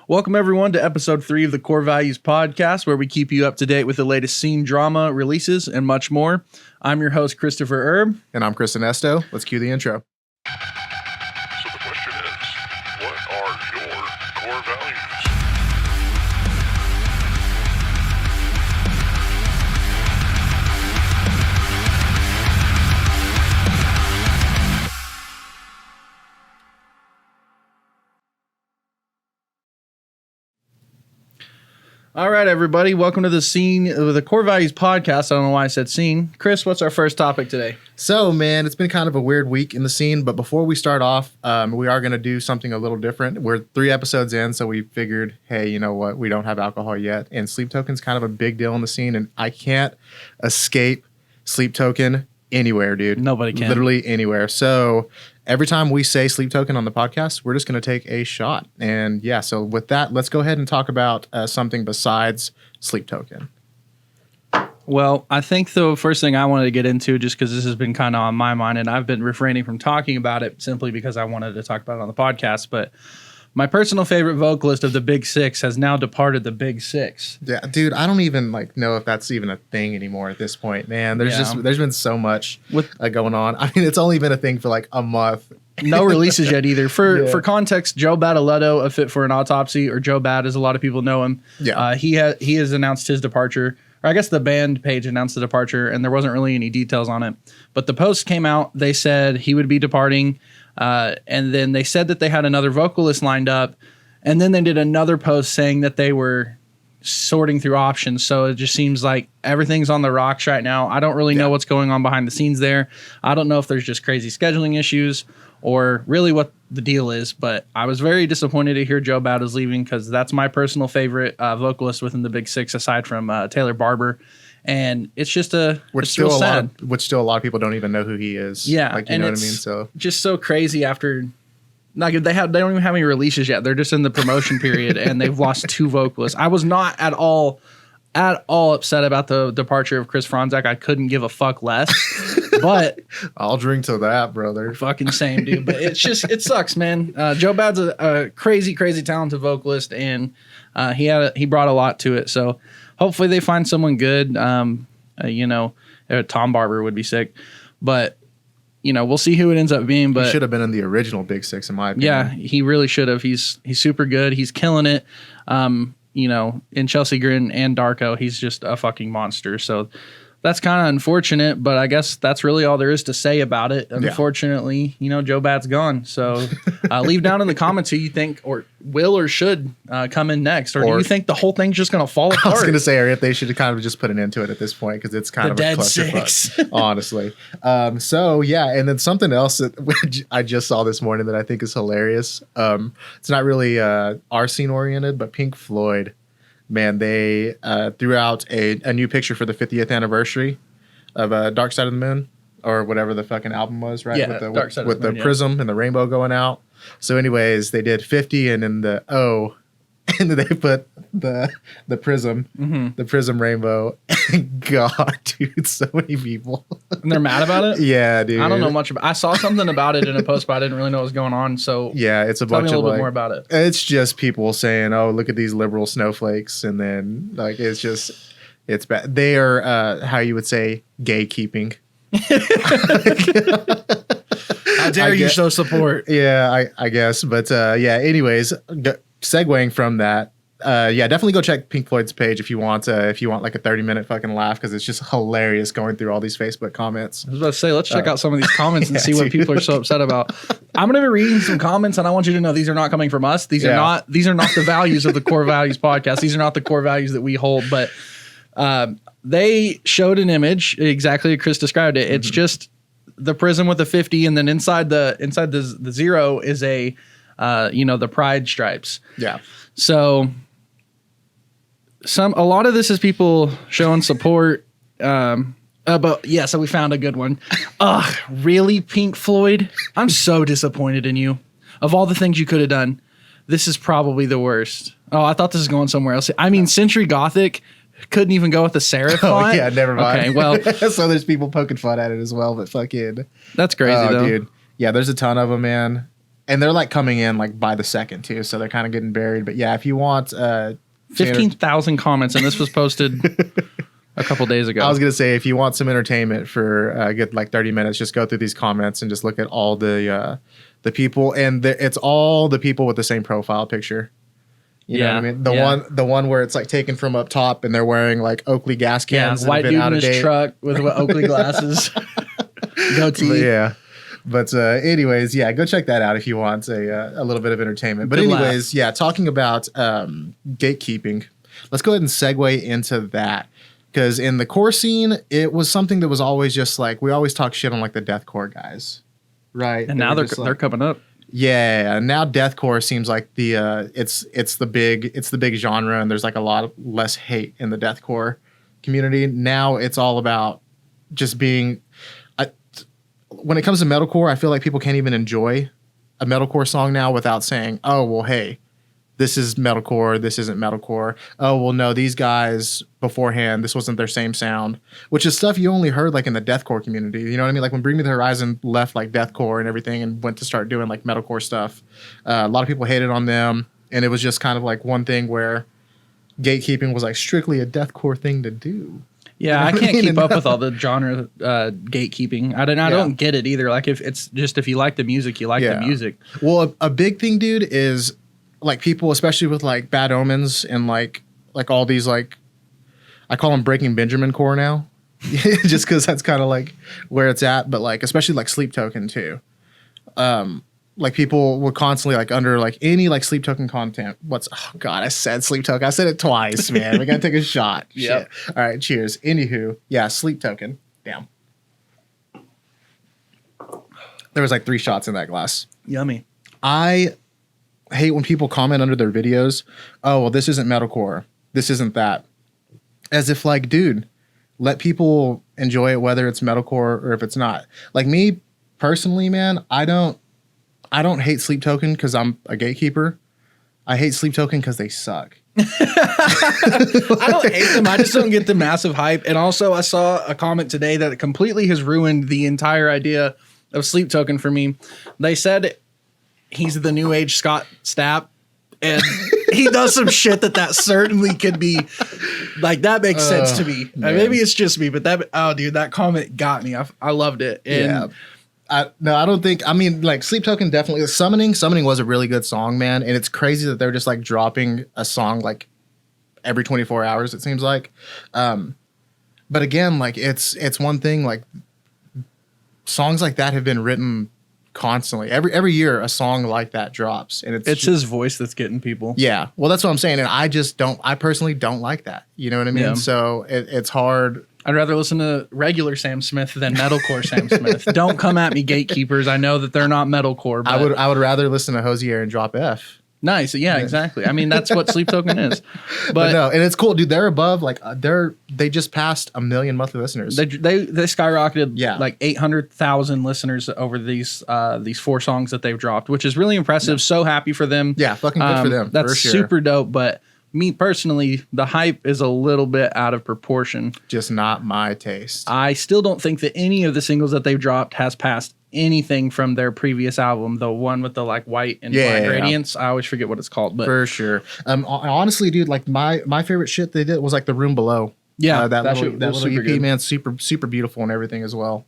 Welcome, everyone, to episode 3 of the Core Values podcast, where we keep you up to date with the latest scene, drama, releases, and much more. I'm your host, Christopher Erb. And I'm Chris Ernesto. Let's cue the intro. So the question is, what are your core values? All right, everybody. Welcome to the Scene of the Core Values podcast. I don't know why I said scene. Chris, what's our first topic today? So, man, it's been kind of a weird week in the scene, but before we start off, we are going to do something a little different. We're 3 episodes in, so we figured, hey, you know what? We don't have alcohol yet, and Sleep Token's kind of a big deal in the scene, and I can't escape Sleep Token anywhere, dude. Nobody can. Literally anywhere. So every time we say Sleep Token on the podcast, we're just going to take a shot. And yeah, so with that, let's go ahead and talk about something besides Sleep Token. Well, I think the first thing I wanted to get into, just because this has been kind of on my mind, and I've been refraining from talking about it simply because I wanted to talk about it on the podcast, but my personal favorite vocalist of the Big Six has now departed the Big Six. Yeah, dude, I don't even know if that's even a thing anymore at this point, man. There's been so much going on. I mean, it's only been a thing for like a month. No releases yet either. For context, Joe Badaletto, a Fit for an Autopsy, or Joe Bad, as a lot of people know him. Yeah, he has announced his departure. Or I guess the band page announced the departure, and there wasn't really any details on it. But the post came out. They said he would be departing. And then they said that they had another vocalist lined up, and then they did another post saying that they were sorting through options. So it just seems like everything's on the rocks right now. I don't really know what's going on behind the scenes there. I don't know if there's just crazy scheduling issues or really what the deal is, but I was very disappointed to hear Joe Bad is leaving, because that's my personal favorite vocalist within the Big Six, aside from Taylor Barber. And it's just which still a lot of people don't even know who he is. Yeah, like, you know what I mean. So just so crazy after, like, they don't even have any releases yet. They're just in the promotion period, and they've lost 2 vocalists. I was not at all upset about the departure of Chris Franzak. I couldn't give a fuck less. But I'll drink to that, brother. Fucking same, dude. But it sucks, man. Joe Bad's a crazy talented vocalist, and he brought a lot to it. So hopefully they find someone good. Tom Barber would be sick, but we'll see who it ends up being. But he should have been in the original Big Six, in my opinion. Yeah, he really should have. He's super good. He's killing it. In Chelsea Grin and Darko, he's just a fucking monster. So that's kind of unfortunate, but I guess that's really all there is to say about it. Unfortunately, Joe Bad's gone. So leave down in the comments who you think or will or should come in next. Or do you think the whole thing's just going to fall apart? I was going to say, or if they should kind of just put an end to it at this point, because it's kind of a clusterfuck, honestly. So, yeah, and then something else that I just saw this morning that I think is hilarious. It's not really our scene oriented, but Pink Floyd. Man, they threw out a new picture for the 50th anniversary of Dark Side of the Moon, or whatever the fucking album was, right? Yeah, with the prism and the rainbow going out. So anyways, they did 50 and then the O, and then they put the prism, the prism rainbow. God, dude, so many people. And they're mad about it? Yeah, dude. I don't know much about it. I saw something about it in a post, but I didn't really know what was going on. So yeah, it's a bunch of tell me a little bit more about it. It's just people saying, oh, look at these liberal snowflakes. And then it's bad. They are, how you would say, gatekeeping. How dare you show support? Yeah, I guess. But anyways, segueing from that, definitely go check Pink Floyd's page if you want like a 30-minute fucking laugh, because it's just hilarious going through all these Facebook comments. I was about to say, let's check out some of these comments and see what people are so upset about. I'm going to be reading some comments, and I want you to know these are not coming from us. These are not the values of the Core Values podcast. These are not the core values that we hold, but they showed an image exactly as Chris described it. It's just the prism with the 50, and then inside the 0 is a the pride stripes. Yeah. So a lot of this is people showing support. But yeah, so we found a good one. Ugh, really, Pink Floyd? I'm so disappointed in you. Of all the things you could have done, this is probably the worst. Oh, I thought this was going somewhere else. I mean, Century Gothic couldn't even go with the serif font. Oh, yeah, never mind. Okay, well. So there's people poking fun at it as well, but fucking. That's crazy, though. Dude. Yeah, there's a ton of them, man. And they're like coming in like by the second too, so they're kind of getting buried. But yeah, if you want 15,000 comments, and this was posted a couple days ago. I was gonna say, if you want some entertainment for a good like 30 minutes, just go through these comments and just look at all the people, and it's all the people with the same profile picture. You know what I mean? The one where it's like taken from up top, and they're wearing like Oakley gas cans. White dude in his truck with Oakley glasses, goatee. But anyways, go check that out if you want a little bit of entertainment. But anyways, talking about gatekeeping, let's go ahead and segue into that. Because in the core scene, it was something that was always just like, we always talk shit on like the deathcore guys, right? And now they're coming up. Yeah, now deathcore seems like the it's the big genre, and there's like a lot of less hate in the deathcore community. Now it's all about just being. When it comes to metalcore, I feel like people can't even enjoy a metalcore song now without saying, "Oh, well, hey, this is metalcore. This isn't metalcore. Oh, well, no, these guys beforehand, this wasn't their same sound," which is stuff you only heard like in the deathcore community. You know what I mean? Like when Bring Me the Horizon left like deathcore and everything and went to start doing like metalcore stuff, a lot of people hated on them. And it was just kind of like one thing where gatekeeping was like strictly a deathcore thing to do. Yeah, I can't keep up with all the genre gatekeeping. I don't get it either. Like if you like the music, you like the music. Well, a big thing, dude, is like people, especially with like Bad Omens and like all these like, I call them Breaking Benjamin core now, just because that's kind of like where it's at. But like especially like Sleep Token too. Like people were constantly like under like any like Sleep Token content. Oh God, I said Sleep Token. I said it twice, man. We gotta take a shot. Yeah. All right, cheers. Anywho, Sleep Token. Damn. There was like 3 shots in that glass. Yummy. I hate when people comment under their videos, "Oh, well, this isn't metalcore. This isn't that." As if like, dude, let people enjoy it whether it's metalcore or if it's not. Like me personally, man, I don't hate Sleep Token because I'm a gatekeeper. I hate Sleep Token because they suck. I don't hate them. I just don't get the massive hype. And also, I saw a comment today that completely has ruined the entire idea of Sleep Token for me. They said he's the new age Scott Stapp, and he does some shit that certainly could be like, that makes sense to me. Maybe it's just me, but that comment got me. I loved it. And I don't think. I mean, like Sleep Token definitely. Summoning was a really good song, man. And it's crazy that they're just like dropping a song like every 24 hours. It seems like. But again, like it's one thing. Like songs like that have been written constantly. Every year, a song like that drops, and it's his voice that's getting people. Yeah, well, that's what I'm saying, and I personally don't like that. You know what I mean? Yeah. So it's hard. I'd rather listen to regular Sam Smith than metalcore Sam Smith. Don't come at me, gatekeepers. I know that they're not metalcore. But I would rather listen to Hosier and Drop F. Nice, yeah, exactly. I mean, that's what Sleep Token is. But no, and it's cool, dude. They're above like they just passed 1 million monthly listeners. They skyrocketed like 800,000 listeners over these 4 songs that they've dropped, which is really impressive. Yeah. So happy for them. Yeah, fucking good for them. That's for sure. super dope. But me personally, the hype is a little bit out of proportion. Just not my taste. I still don't think that any of the singles that they've dropped has passed anything from their previous album, the one with the like white and black gradients. I always forget what it's called, but for sure. Honestly, dude, like my favorite shit they did was like The Room Below. Yeah, that little EP, good. Man, super beautiful and everything as well.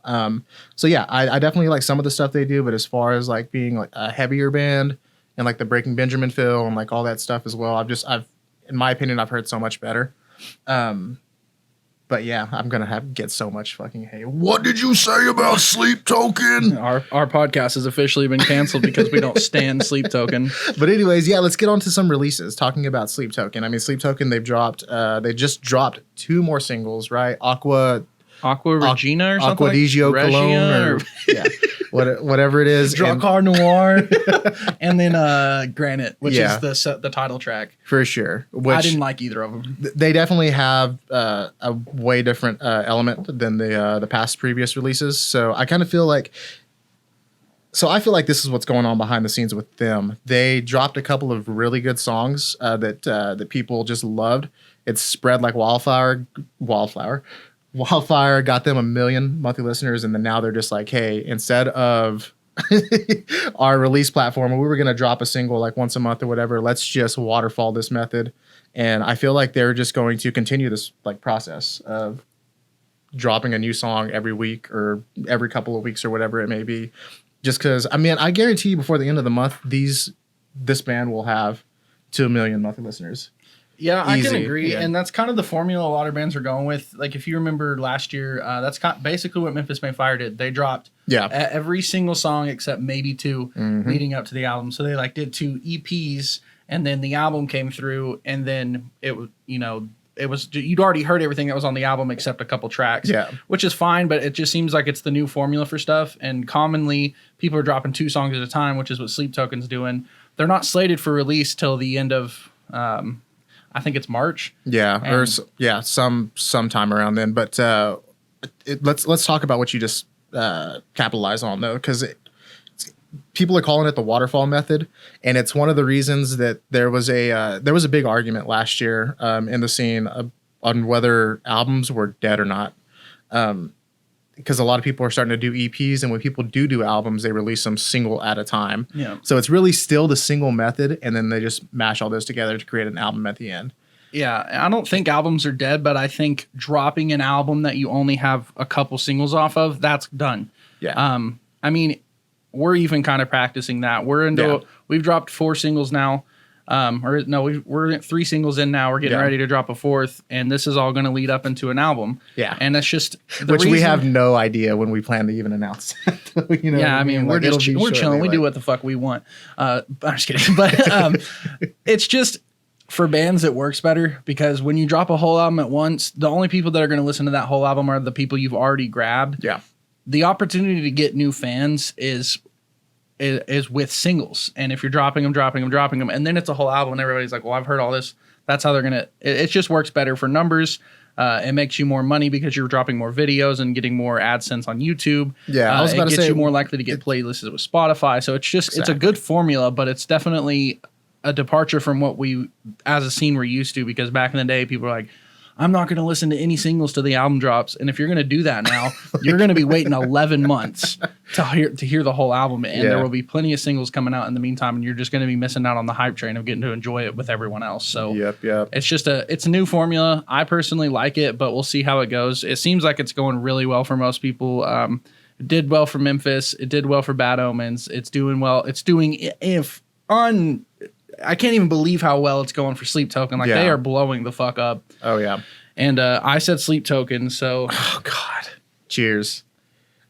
So yeah, I definitely like some of the stuff they do, but as far as like being like a heavier band and like the Breaking Benjamin feel and like all that stuff as well, I've in my opinion, I've heard so much better. But yeah, I'm gonna get so much fucking hate. What did you say about Sleep Token? Our podcast has officially been canceled because we don't stand Sleep Token. But anyways, yeah, let's get on to some releases. Talking about Sleep Token, I mean, Sleep Token, they just dropped 2 more singles, right? Aqua Regina or something? Aqua Digio Cologne or whatever it is. Drakkar Noir. And then Granite, which is the title track. For sure. Which I didn't like either of them. They definitely have a way different element than the past previous releases. So I kind of feel like... So I feel like this is what's going on behind the scenes with them. They dropped a couple of really good songs that people just loved. It's spread like wildfire. Wildfire got them 1 million monthly listeners, and then now they're just like, hey, instead of our release platform, and we were going to drop a single like once a month or whatever. Let's just waterfall this method. And I feel like they're just going to continue this like process of dropping a new song every week or every couple of weeks or whatever it may be. Just because, I mean, I guarantee you before the end of the month, this band will have 2 million monthly listeners. Yeah, Easy. I can agree. Yeah. And that's kind of the formula a lot of bands are going with. Like, if you remember last year, that's basically what Memphis May Fire did. They dropped every single song except maybe 2 leading up to the album. So they like did 2 EPs, and then the album came through, and then it was, you'd already heard everything that was on the album except a couple tracks, which is fine, but it just seems like it's the new formula for stuff. And commonly, people are dropping 2 songs at a time, which is what Sleep Token's doing. They're not slated for release till the end of... I think it's March. Yeah, sometime around then. But let's talk about what you just capitalized on though, because people are calling it the waterfall method, and it's one of the reasons that there was a big argument last year in the scene on whether albums were dead or not. Because a lot of people are starting to do EPs, and when people do albums, they release them single at a time. Yeah. So it's really still the single method, and then they just mash all those together to create an album at the end. Yeah, I don't think albums are dead, but I think dropping an album that you only have a couple singles off of, that's done. Yeah. I mean, we're even kind of practicing that. We've dropped 4 singles now. We're at 3 singles in now. We're getting ready to drop a 4th, and this is all going to lead up into an album. Yeah, and that's just we have no idea when we plan to even announce. I mean, we're chilling. We do what the fuck we want. I'm just kidding, but it's just for bands it works better because when you drop a whole album at once, the only people that are going to listen to that whole album are the people you've already grabbed. Yeah, the opportunity to get new fans is with singles, and if you're dropping them, and then it's a whole album, and everybody's like, well, I've heard all this. That's how they're gonna. It just works better for numbers. It makes you more money because you're dropping more videos and getting more AdSense on YouTube. Yeah, I was about to say, it gets you more likely to get playlists with Spotify. So it's just It's a good formula, but it's definitely a departure from what we as a scene we're used to. Because back in the day, people were like, I'm not going to listen to any singles till the album drops. And if you're going to do that now, you're going to be waiting 11 months to hear the whole album. And there will be plenty of singles coming out in the meantime. And you're just going to be missing out on the hype train of getting to enjoy it with everyone else. So it's just it's a new formula. I personally like it, but we'll see how it goes. It seems like it's going really well for most people. It did well for Memphis. It did well for Bad Omens. It's doing well. It's doing I can't even believe how well it's going for Sleep Token. They are blowing the fuck up. Oh, yeah. And I said Sleep Token, so... Oh, God. Cheers.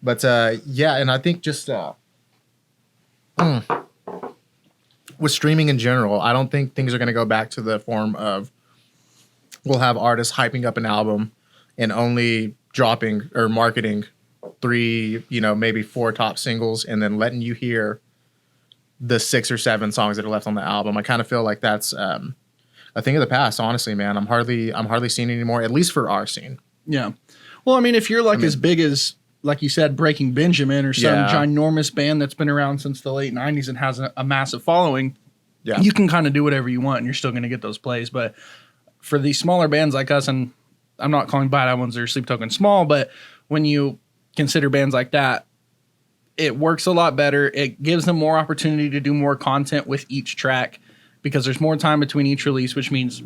But, and I think just... with streaming in general, I don't think things are going to go back to the form of we'll have artists hyping up an album and only dropping or marketing 3, maybe 4 top singles and then letting you hear the 6 or 7 songs that are left on the album. I kind of feel like that's a thing of the past, honestly, man. I'm hardly seeing it anymore, at least for our scene. Yeah. Well, I mean, if you're as big as, like you said, Breaking Benjamin or some ginormous band that's been around since the late 90s and has a massive following, you can kind of do whatever you want and you're still going to get those plays. But for these smaller bands like us, and I'm not calling Bad Albums or Sleep Token small, but when you consider bands like that, it works a lot better. It gives them more opportunity to do more content with each track because there's more time between each release, which means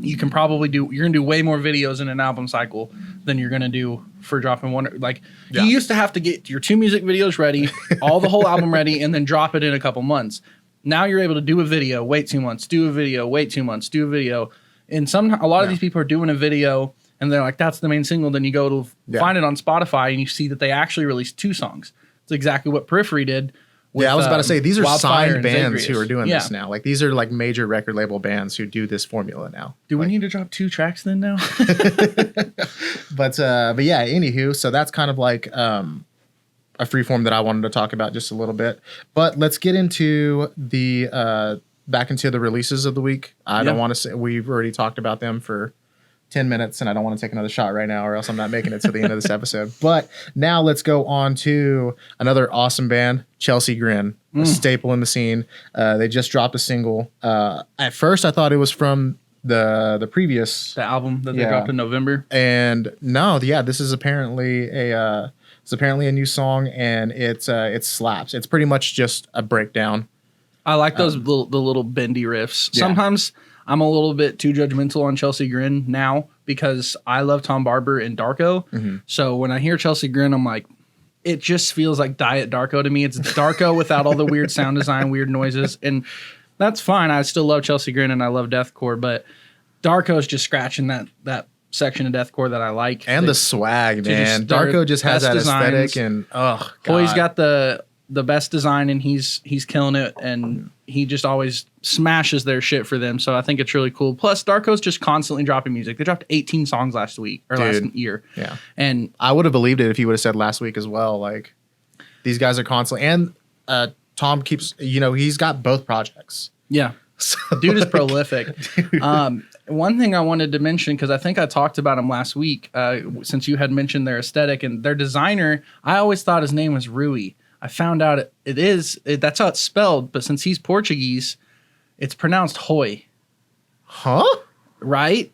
you can probably you're going to do way more videos in an album cycle than you're going to do for dropping one. You used to have to get your 2 music videos ready, all the whole album ready, and then drop it in a couple months. Now you're able to do a video, wait 2 months, do a video, wait 2 months, do a video. And a lot of these people are doing a video and they're like, that's the main single. Then you go to find it on Spotify and you see that they actually released 2 songs. It's exactly what Periphery did. With, I was about to say, these are signed bands Zagreus. who are doing this now. These are major record label bands who do this formula now. Do we need to drop 2 tracks then now? But yeah, anywho, so that's kind of a free form that I wanted to talk about just a little bit. But let's get into back into the releases of the week. I don't want to say, we've already talked about them for 10 minutes and I don't want to take another shot right now or else I'm not making it to the end of this episode. But now let's go on to another awesome band, Chelsea Grin, a staple in the scene. They just dropped a single. At first I thought it was from the previous... The album that they dropped in November. And no, this is apparently It's apparently a new song, and it slaps. It's pretty much just a breakdown. I like those the little bendy riffs. Yeah. Sometimes I'm a little bit too judgmental on Chelsea Grin now because I love Tom Barber and Darko. Mm-hmm. So when I hear Chelsea Grin, I'm like, it just feels like Diet Darko to me. It's Darko without all the weird sound design, weird noises, and that's fine. I still love Chelsea Grin and I love deathcore, but Darko's just scratching that section of deathcore that I like. And the swag, man. Darko just has that aesthetic, and Hoy's got the best design, and he's killing it, and he just always smashes their shit for them. So I think it's really cool. Plus, Darko's just constantly dropping music. They dropped 18 songs last year. Yeah, and I would have believed it if he would have said last week as well. Like, these guys are constantly, and Tom keeps, he's got both projects. Yeah, so, dude is prolific. One thing I wanted to mention, because I think I talked about him last week, since you had mentioned their aesthetic and their designer, I always thought his name was Rui. I found out that's how it's spelled, but since he's Portuguese, it's pronounced Hoy. Huh? Right?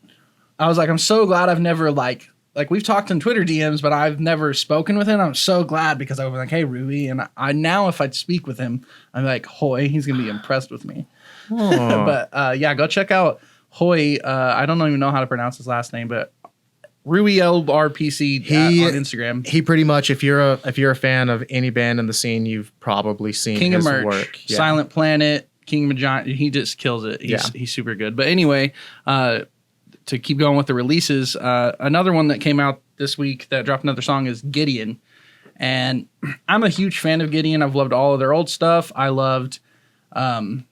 I was like, I'm so glad I've never like we've talked in Twitter DMs, but I've never spoken with him. I'm so glad because I was like, hey, Rui. And I now if I speak with him, I'm like, Hoy, he's going to be impressed with me. But yeah, go check out Hoy. I don't even know how to pronounce his last name, but Rui LRPC on Instagram. He pretty much, if you're a fan of any band in the scene, you've probably seen King his of Merch, work. Yeah. Silent Planet, King Major. He just kills it. He's super good. But anyway, to keep going with the releases, another one that came out this week that dropped another song is Gideon. And I'm a huge fan of Gideon. I've loved all of their old stuff. I loved the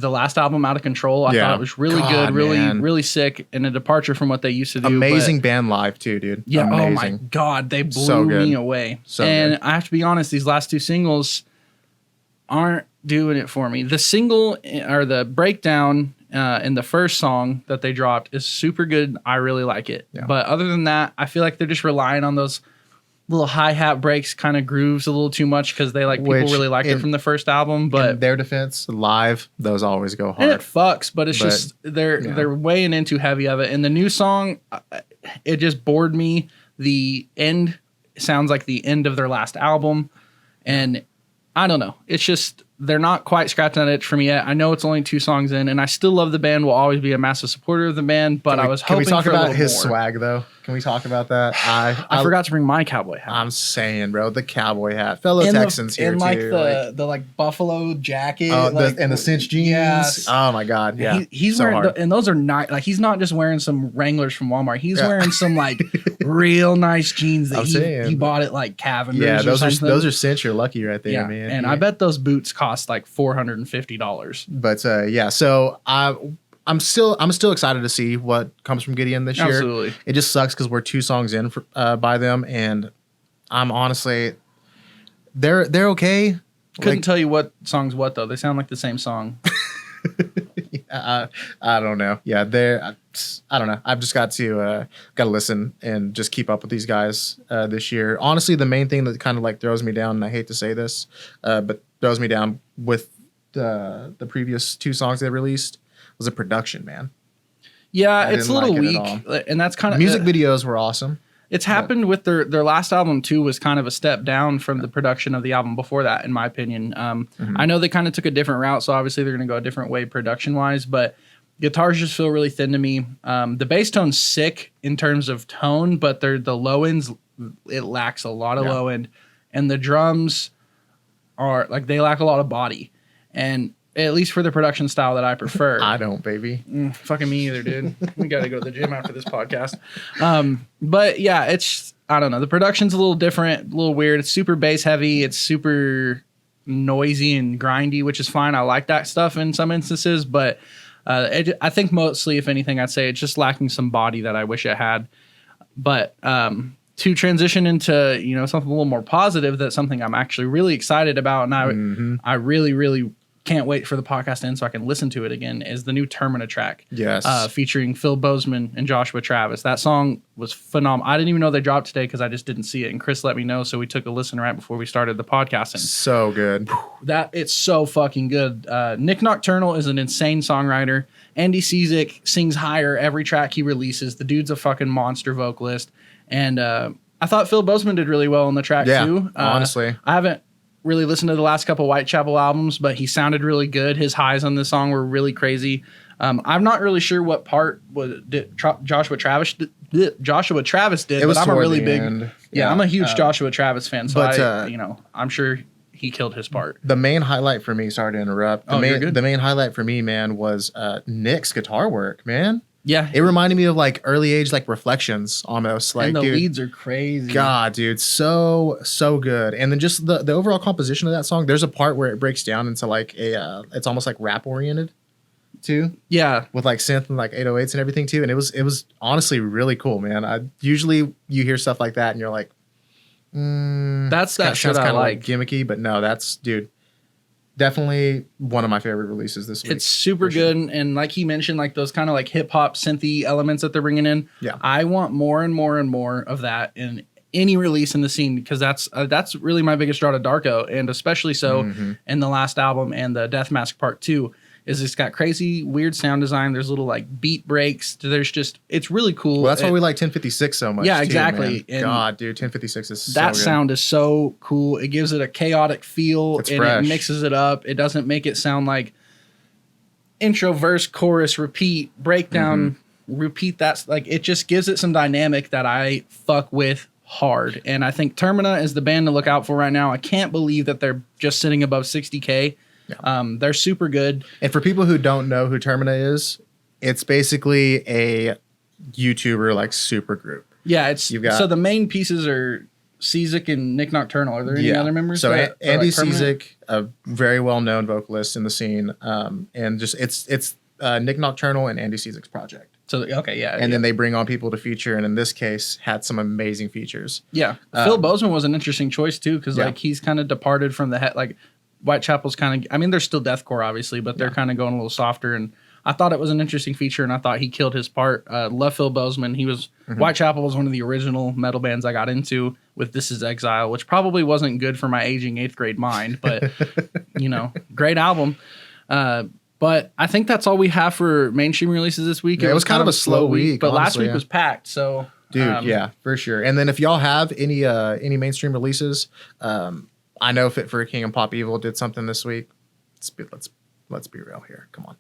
last album, Out of Control. I thought it was really good, really sick, and a departure from what they used to do. Amazing band live too, dude. Yeah, amazing. Oh my God, they blew me away. And I have to be honest, these last two singles aren't doing it for me. The single or the breakdown in the first song that they dropped is super good. I really like it. Yeah. But other than that, I feel like they're just relying on those little hi-hat breaks, kind of grooves a little too much because they people really liked it from the first album. But in their defense, live, those always go hard. And it fucks, but it's just they're weighing in too heavy of it. And the new song, it just bored me. The end sounds like the end of their last album, and I don't know. It's just they're not quite scratching that itch for me yet. I know it's only 2 songs in, and I still love the band. Will always be a massive supporter of the band, but I was hoping. Can we talk about his more swag though? Can we talk about that? I forgot to bring my cowboy hat. I'm saying, bro, the cowboy hat. Fellow Texans here too. And the buffalo jacket. And the cinch jeans. Yes. Oh my God. Yeah. He's so wearing and those are not he's not just wearing some Wranglers from Walmart. He's wearing some real nice jeans that he bought at Cavender's. Yeah, those are cinch. You're lucky right there, man. And I bet those boots cost $450. But yeah, so I'm still excited to see what comes from Gideon this year. Absolutely. It just sucks because we're 2 songs in by them, and I'm honestly, they're okay. Couldn't tell you what song's what though. They sound like the same song. I don't know. Yeah, I don't know. I've just got to listen and just keep up with these guys this year. Honestly, the main thing that kind of throws me down, and I hate to say this, but throws me down with the previous 2 songs they released was the production, man. Yeah, it's a little weak, and that's kind of music videos were awesome. It's happened with their last album too. Was kind of a step down from the production of the album before that, in my opinion. I know they kind of took a different route, so obviously they're going to go a different way production wise. But guitars just feel really thin to me. The bass tone's sick in terms of tone, but the low ends, it lacks a lot of low end, and the drums are they lack a lot of body, and at least for the production style that I prefer. I don't, baby. Fucking me either, dude. We got to go to the gym after this podcast. But yeah, I don't know. The production's a little different, a little weird. It's super bass heavy. It's super noisy and grindy, which is fine. I like that stuff in some instances, but I think mostly, if anything, I'd say it's just lacking some body that I wish it had. But to transition into something a little more positive, that's something I'm actually really excited about, and I really, really can't wait for the podcast to end so I can listen to it again, is the new Termina track. Yes. Featuring Phil Bozeman and Joshua Travis. That song was phenomenal. I didn't even know they dropped today because I just didn't see it, and Chris let me know, so we took a listen right before we started the podcast. And so good. It's so fucking good. Nick Nocturnal is an insane songwriter. Andy Cizik sings higher every track he releases. The dude's a fucking monster vocalist. And I I thought Phil Bozeman did really well on the track too. Honestly, I haven't really listened to the last couple Whitechapel albums, but he sounded really good. His highs on this song were really crazy. I'm not really sure what part Joshua Travis did, but I'm a really big I'm a huge Joshua Travis fan, so I'm sure he killed his part. The main highlight for me, sorry to interrupt. The main highlight for me, man, was Nick's guitar work, man. Yeah, it reminded me of like early age, like Reflections almost. Like, and the dude, leads are crazy. God, dude, so good. And then just the overall composition of that song. There's a part where it breaks down into like it's almost like rap oriented, too. Yeah, with like synth and like 808s and everything too. And it was honestly really cool, man. Usually you hear stuff like that and you're like, that's that shit I like. Gimmicky, but no, that's dude. Definitely one of my favorite releases this week. It's super good, and like he mentioned, like those kind of like hip hop synthy elements that they're bringing in. Yeah, I want more and more and more of that in any release in the scene, because that's really my biggest draw to Darko, and especially so in the last album and the Death Mask Part 2. Is it's got crazy, weird sound design. There's little like beat breaks. It's really cool. Well, that's why we like 1056 so much. Yeah, exactly. Man. God, dude, 1056 is that so good. sound is so cool. It gives it a chaotic feel, and fresh. It mixes it up. It doesn't make it sound like intro, verse, chorus, repeat, breakdown, repeat. That's like, it just gives it some dynamic that I fuck with hard. And I think Termina is the band to look out for right now. I can't believe that they're just sitting above 60K. Yeah. They're super good. And for people who don't know who Termina is, it's basically a YouTuber like super group. Yeah, so the main pieces are Cizik and Nick Nocturnal. Are there any other members? So Andy Cizik, a very well known vocalist in the scene, and just it's Nick Nocturnal and Andy Cizik's project. So okay, yeah, and then they bring on people to feature, and in this case, had some amazing features. Yeah, Phil Bozeman was an interesting choice too, because like he's kind of departed from the like. Whitechapel's kind of, I mean, they're still deathcore, obviously, but they're kind of going a little softer. And I thought it was an interesting feature, and I thought he killed his part. Love Phil Bozeman. He was Whitechapel was one of the original metal bands I got into with This Is Exile, which probably wasn't good for my aging 8th grade mind, but great album. But I think that's all we have for mainstream releases this week. Yeah, it was kind of a slow week, but honestly, last week was packed. So, dude, yeah, for sure. And then if y'all have any mainstream releases, I know Fit for a King and Pop Evil did something this week. Let's be real here. Come on.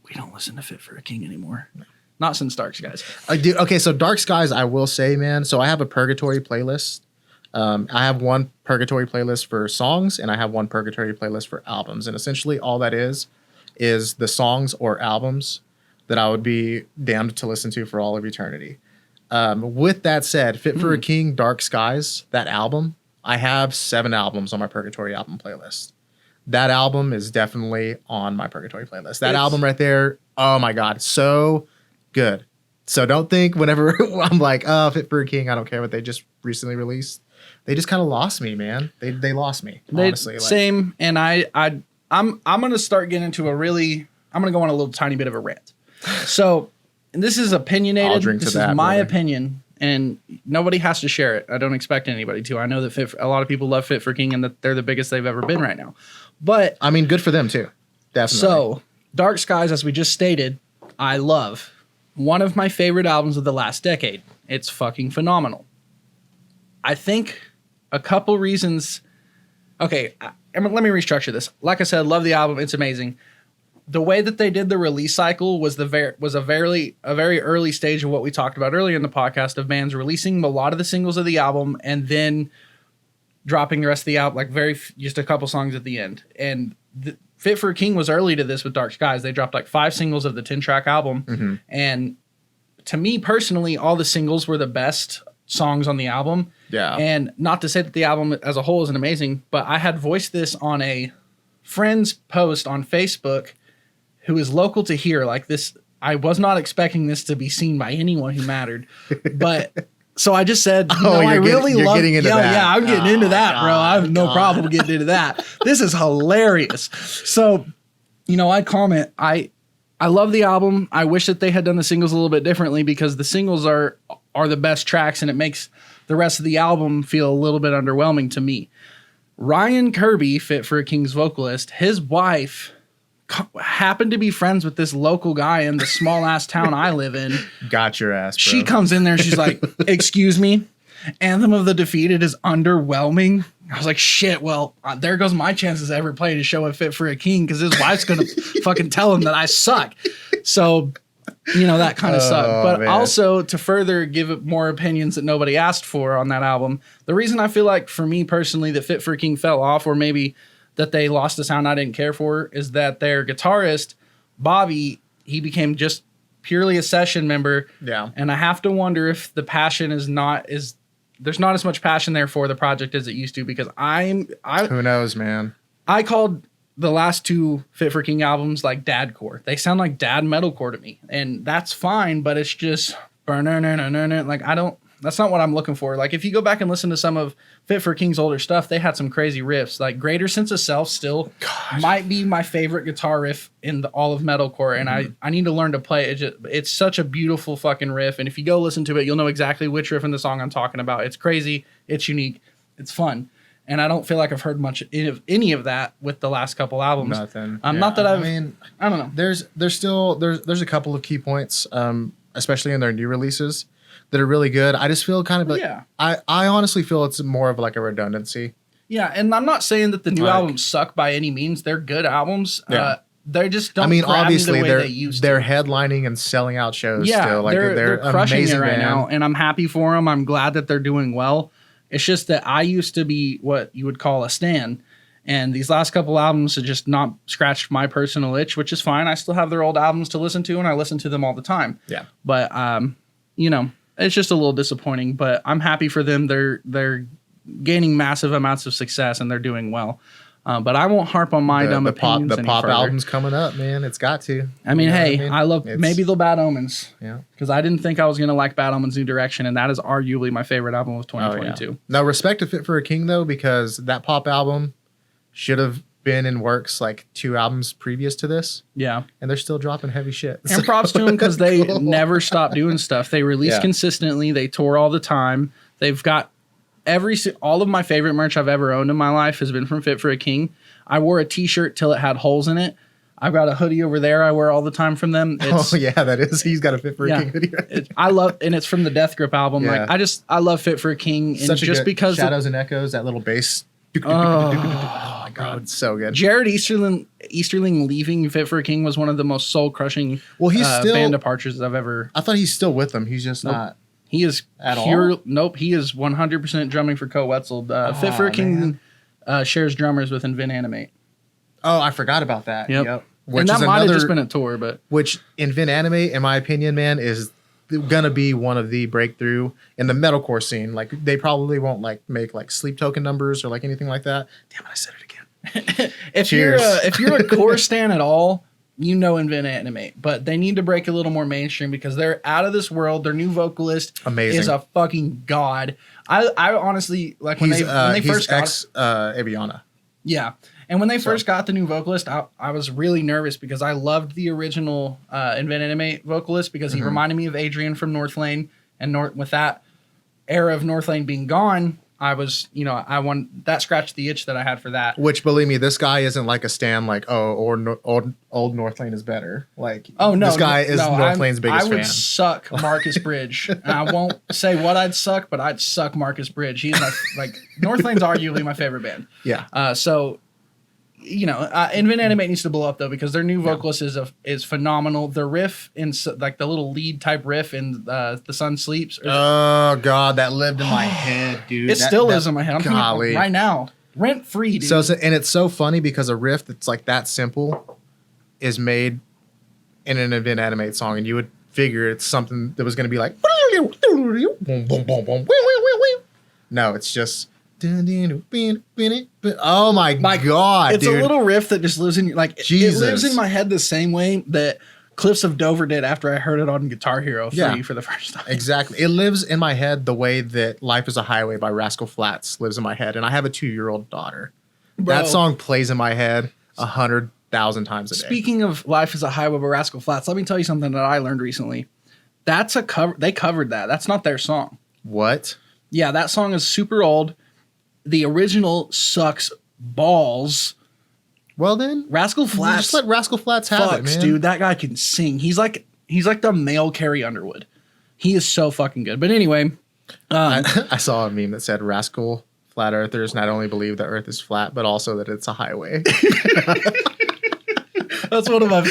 We don't listen to Fit for a King anymore. No. Not since Dark Skies. Okay, so Dark Skies, I will say, man. So I have a Purgatory playlist. I have one Purgatory playlist for songs, and I have one Purgatory playlist for albums. And essentially all that is the songs or albums that I would be damned to listen to for all of eternity. With that said, Fit for a King, Dark Skies, that album, I have 7 albums on my Purgatory album playlist. That album is definitely on my Purgatory playlist. That album right there, oh my God, so good. So don't think whenever I'm like, oh, Fit for a King, I don't care what they just recently released. They just kind of lost me, man. They lost me, honestly. Same, and I'm gonna start getting into I'm gonna go on a little tiny bit of a rant. So this is opinionated. This is my opinion. And nobody has to share it. I don't expect anybody to. I know that a lot of people love Fit for King and that they're the biggest they've ever been right now. But I mean, good for them too. Definitely. So Dark Skies, as we just stated, I love. One of my favorite albums of the last decade. It's fucking phenomenal. I think a couple reasons. Okay, let me restructure this. Like I said, love the album. It's amazing. The way that they did the release cycle was a very early stage of what we talked about earlier in the podcast of bands releasing a lot of the singles of the album and then dropping the rest of the album, like just a couple songs at the end. And Fit for a King was early to this with Dark Skies. They dropped like 5 singles of the 10-track album. And to me personally, all the singles were the best songs on the album. Yeah. And not to say that the album as a whole isn't amazing, but I had voiced this on a friend's post on Facebook who is local to here. Like this, I was not expecting this to be seen by anyone who mattered. But so I just said, I really love getting into that. Yeah, I'm getting into that, bro. I have no problem getting into that. This is hilarious. So, I comment, I love the album. I wish that they had done the singles a little bit differently because the singles are the best tracks and it makes the rest of the album feel a little bit underwhelming to me. Ryan Kirby, Fit for a King's vocalist, his wife happened to be friends with this local guy in the small ass town I live in. Got your ass, bro. She comes in there and she's like, excuse me. Anthem of the Defeated is underwhelming. I was like, shit, well, there goes my chances to ever play to show a Fit for a King because his wife's going to fucking tell him that I suck. So, that kind of sucked. But also, to further give it more opinions that nobody asked for on that album, the reason I feel like, for me personally, that Fit for a King fell off, or maybe that they lost a sound I didn't care for, is that their guitarist, Bobby, he became just purely a session member. Yeah. And I have to wonder if the passion there's not as much passion there for the project as it used to, because who knows, man. I called the last two Fit for King albums like dadcore. They sound like dad metalcore to me, and that's fine, but it's just like that's not what I'm looking for. Like, if you go back and listen to some of Fit for King's older stuff, they had some crazy riffs. Like, Greater Sense of Self still might be my favorite guitar riff in all of metalcore, and I need to learn to play it. It's such a beautiful fucking riff, and if you go listen to it, you'll know exactly which riff in the song I'm talking about. It's crazy, it's unique, it's fun, and I don't feel like I've heard much of any of that with the last couple albums. Nothing. Not that I don't know. There's a couple of key points, especially in their new releases, that are really good. I just feel kind of like, I honestly feel it's more of like a redundancy. Yeah, and I'm not saying that the new albums suck by any means. They're good albums. Yeah. They just don't. I mean, obviously they're headlining and selling out shows. Yeah, still. Like they're crushing it right now, and I'm happy for them. I'm glad that they're doing well. It's just that I used to be what you would call a stan, and these last couple albums have just not scratched my personal itch, which is fine. I still have their old albums to listen to, and I listen to them all the time. Yeah, but it's just a little disappointing, but I'm happy for them. They're gaining massive amounts of success and they're doing well. But I won't harp on my dumb opinions. The pop album's coming up, man. It's got to. I mean, I love maybe the Bad Omens. Yeah. Because I didn't think I was gonna like Bad Omens' New Direction, and that is arguably my favorite album of 2022. Yeah. Now, respect to Fit for a King though, because that pop album should have been in works like 2 albums previous to this. Yeah. And they're still dropping heavy shit. And props to them because they never stop doing stuff. They release consistently. They tour all the time. They've got all of my favorite merch I've ever owned in my life has been from Fit for a King. I wore a t-shirt till it had holes in it. I've got a hoodie over there I wear all the time from them. That is. He's got a Fit for a King hoodie. Right, I love, and it's from the Death Grip album. Yeah. Like I love Fit for a King, and just because Shadows and Echoes, that little bass. Oh my god, it's so good. Jared Easterling leaving Fit for a King was one of the most soul crushing band departures I've ever. I thought he's still with them. He's just not. He is at all. Nope. He is 100% drumming for Co Wetzel. Fit for a King shares drummers with Invent Animate. Oh, I forgot about that. Yep. And that might have just been a tour, but which Invent Animate, in my opinion, man, is gonna be one of the breakthrough in the metalcore scene. Like, they probably won't make Sleep Token numbers or like anything like that. Damn it, I said it again. if you're a core stan at all, Invent Animate, but they need to break a little more mainstream because they're out of this world. Their new vocalist is a fucking god. I honestly like when they first got Aviana. Yeah. And when they first got the new vocalist, I was really nervous because I loved the original Invent Animate vocalist because he reminded me of Adrian from Northlane. And with that era of Northlane being gone, I was, that scratched the itch that I had for that. Which, believe me, this guy isn't like a stan like, old Northlane is better. Like, oh, no. This guy is Northlane's biggest fan. I would suck Marcus Bridge. And I won't say what I'd suck, but I'd suck Marcus Bridge. He's Northlane's arguably my favorite band. Yeah. So Invent Animate needs to blow up though because their new vocalist is phenomenal. The riff in the little lead type riff in The Sun Sleeps. Oh god, that lived in my head, dude. It still lives in my head. I'm thinking right now, rent free, dude. And it's so funny because a riff that's like that simple is made in an Invent Animate song, and you would figure it's something that was going to be like, no, it's just. Oh my god, it's dude. A little riff that just lives in Jesus. It lives in my head the same way that Cliffs of Dover did after I heard it on Guitar Hero 3 for the first time. Exactly. It lives in my head the way that Life is a Highway by Rascal Flatts lives in my head, and I have a 2-year-old daughter. Bro, that song plays in my head 100,000 times a day. Speaking of Life is a Highway by Rascal Flatts, let me tell you something that I learned recently. That's a cover. They covered that. That's not their song. What? Yeah, that song is super old. The original sucks balls. Well then, Rascal Flatts. Just let Rascal Flatts have it, man. Dude, that guy can sing. He's like the male Carrie Underwood. He is so fucking good. But anyway, I saw a meme that said rascal flat earthers not only believe the earth is flat, but also that it's a highway. That's one of my.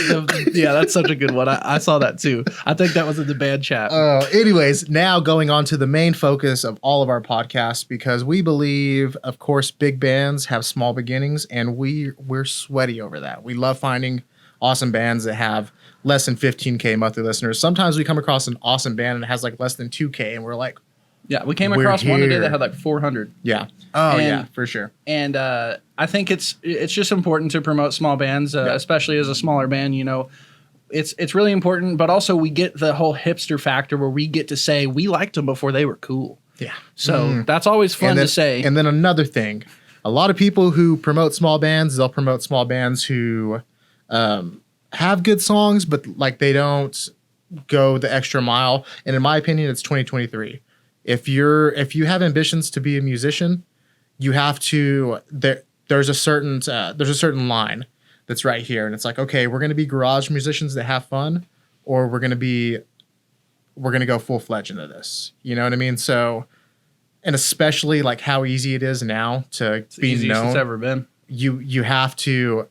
Yeah, that's such a good one. I saw that too. I think that was in the band chat. Anyways, now going on to the main focus of all of our podcasts, because we believe, of course, big bands have small beginnings, and we're sweaty over that. We love finding awesome bands that have less than 15K monthly listeners. Sometimes we come across an awesome band and it has like less than 2K, and we're like, yeah, we came across one today that had like 400. Yeah. Oh, yeah, for sure. And I think it's just important to promote small bands, especially as a smaller band. You know, it's really important, but also we get the whole hipster factor where we get to say we liked them before they were cool. Yeah. So that's always fun to say. And then another thing, a lot of people who promote small bands, they'll promote small bands who have good songs, but like they don't go the extra mile. And in my opinion, it's 2023. If you have ambitions to be a musician, you have to. There's a certain line that's right here, and it's like, okay, we're going to be garage musicians that have fun, or we're going to go full fledged into this. You know what I mean? So, and especially like how easy it is now to be known. It's ever been. You have 10,000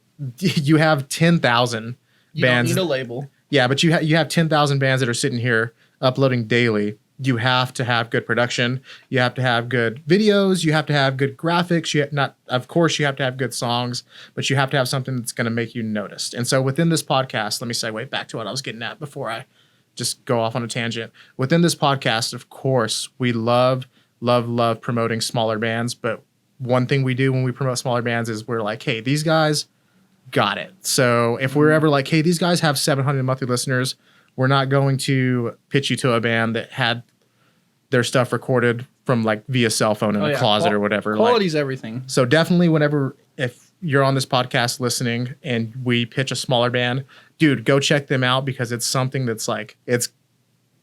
You bands. don't need a label. Yeah, but you have 10,000 bands that are sitting here uploading daily. You have to have good production. You have to have good videos. You have to have good graphics. Of course, you have to have good songs, but you have to have something that's going to make you noticed. And so within this podcast, let me segue back to what I was getting at before I just go off on a tangent. Within this podcast, of course, we love promoting smaller bands. But one thing we do when we promote smaller bands is we're like, hey, these guys got it. So if we're ever like, hey, these guys have 700 monthly listeners, we're not going to pitch you to a band that had their stuff recorded from like via cell phone in a closet or whatever. Quality's everything. So definitely if you're on this podcast listening and we pitch a smaller band, dude, go check them out because it's something that's like,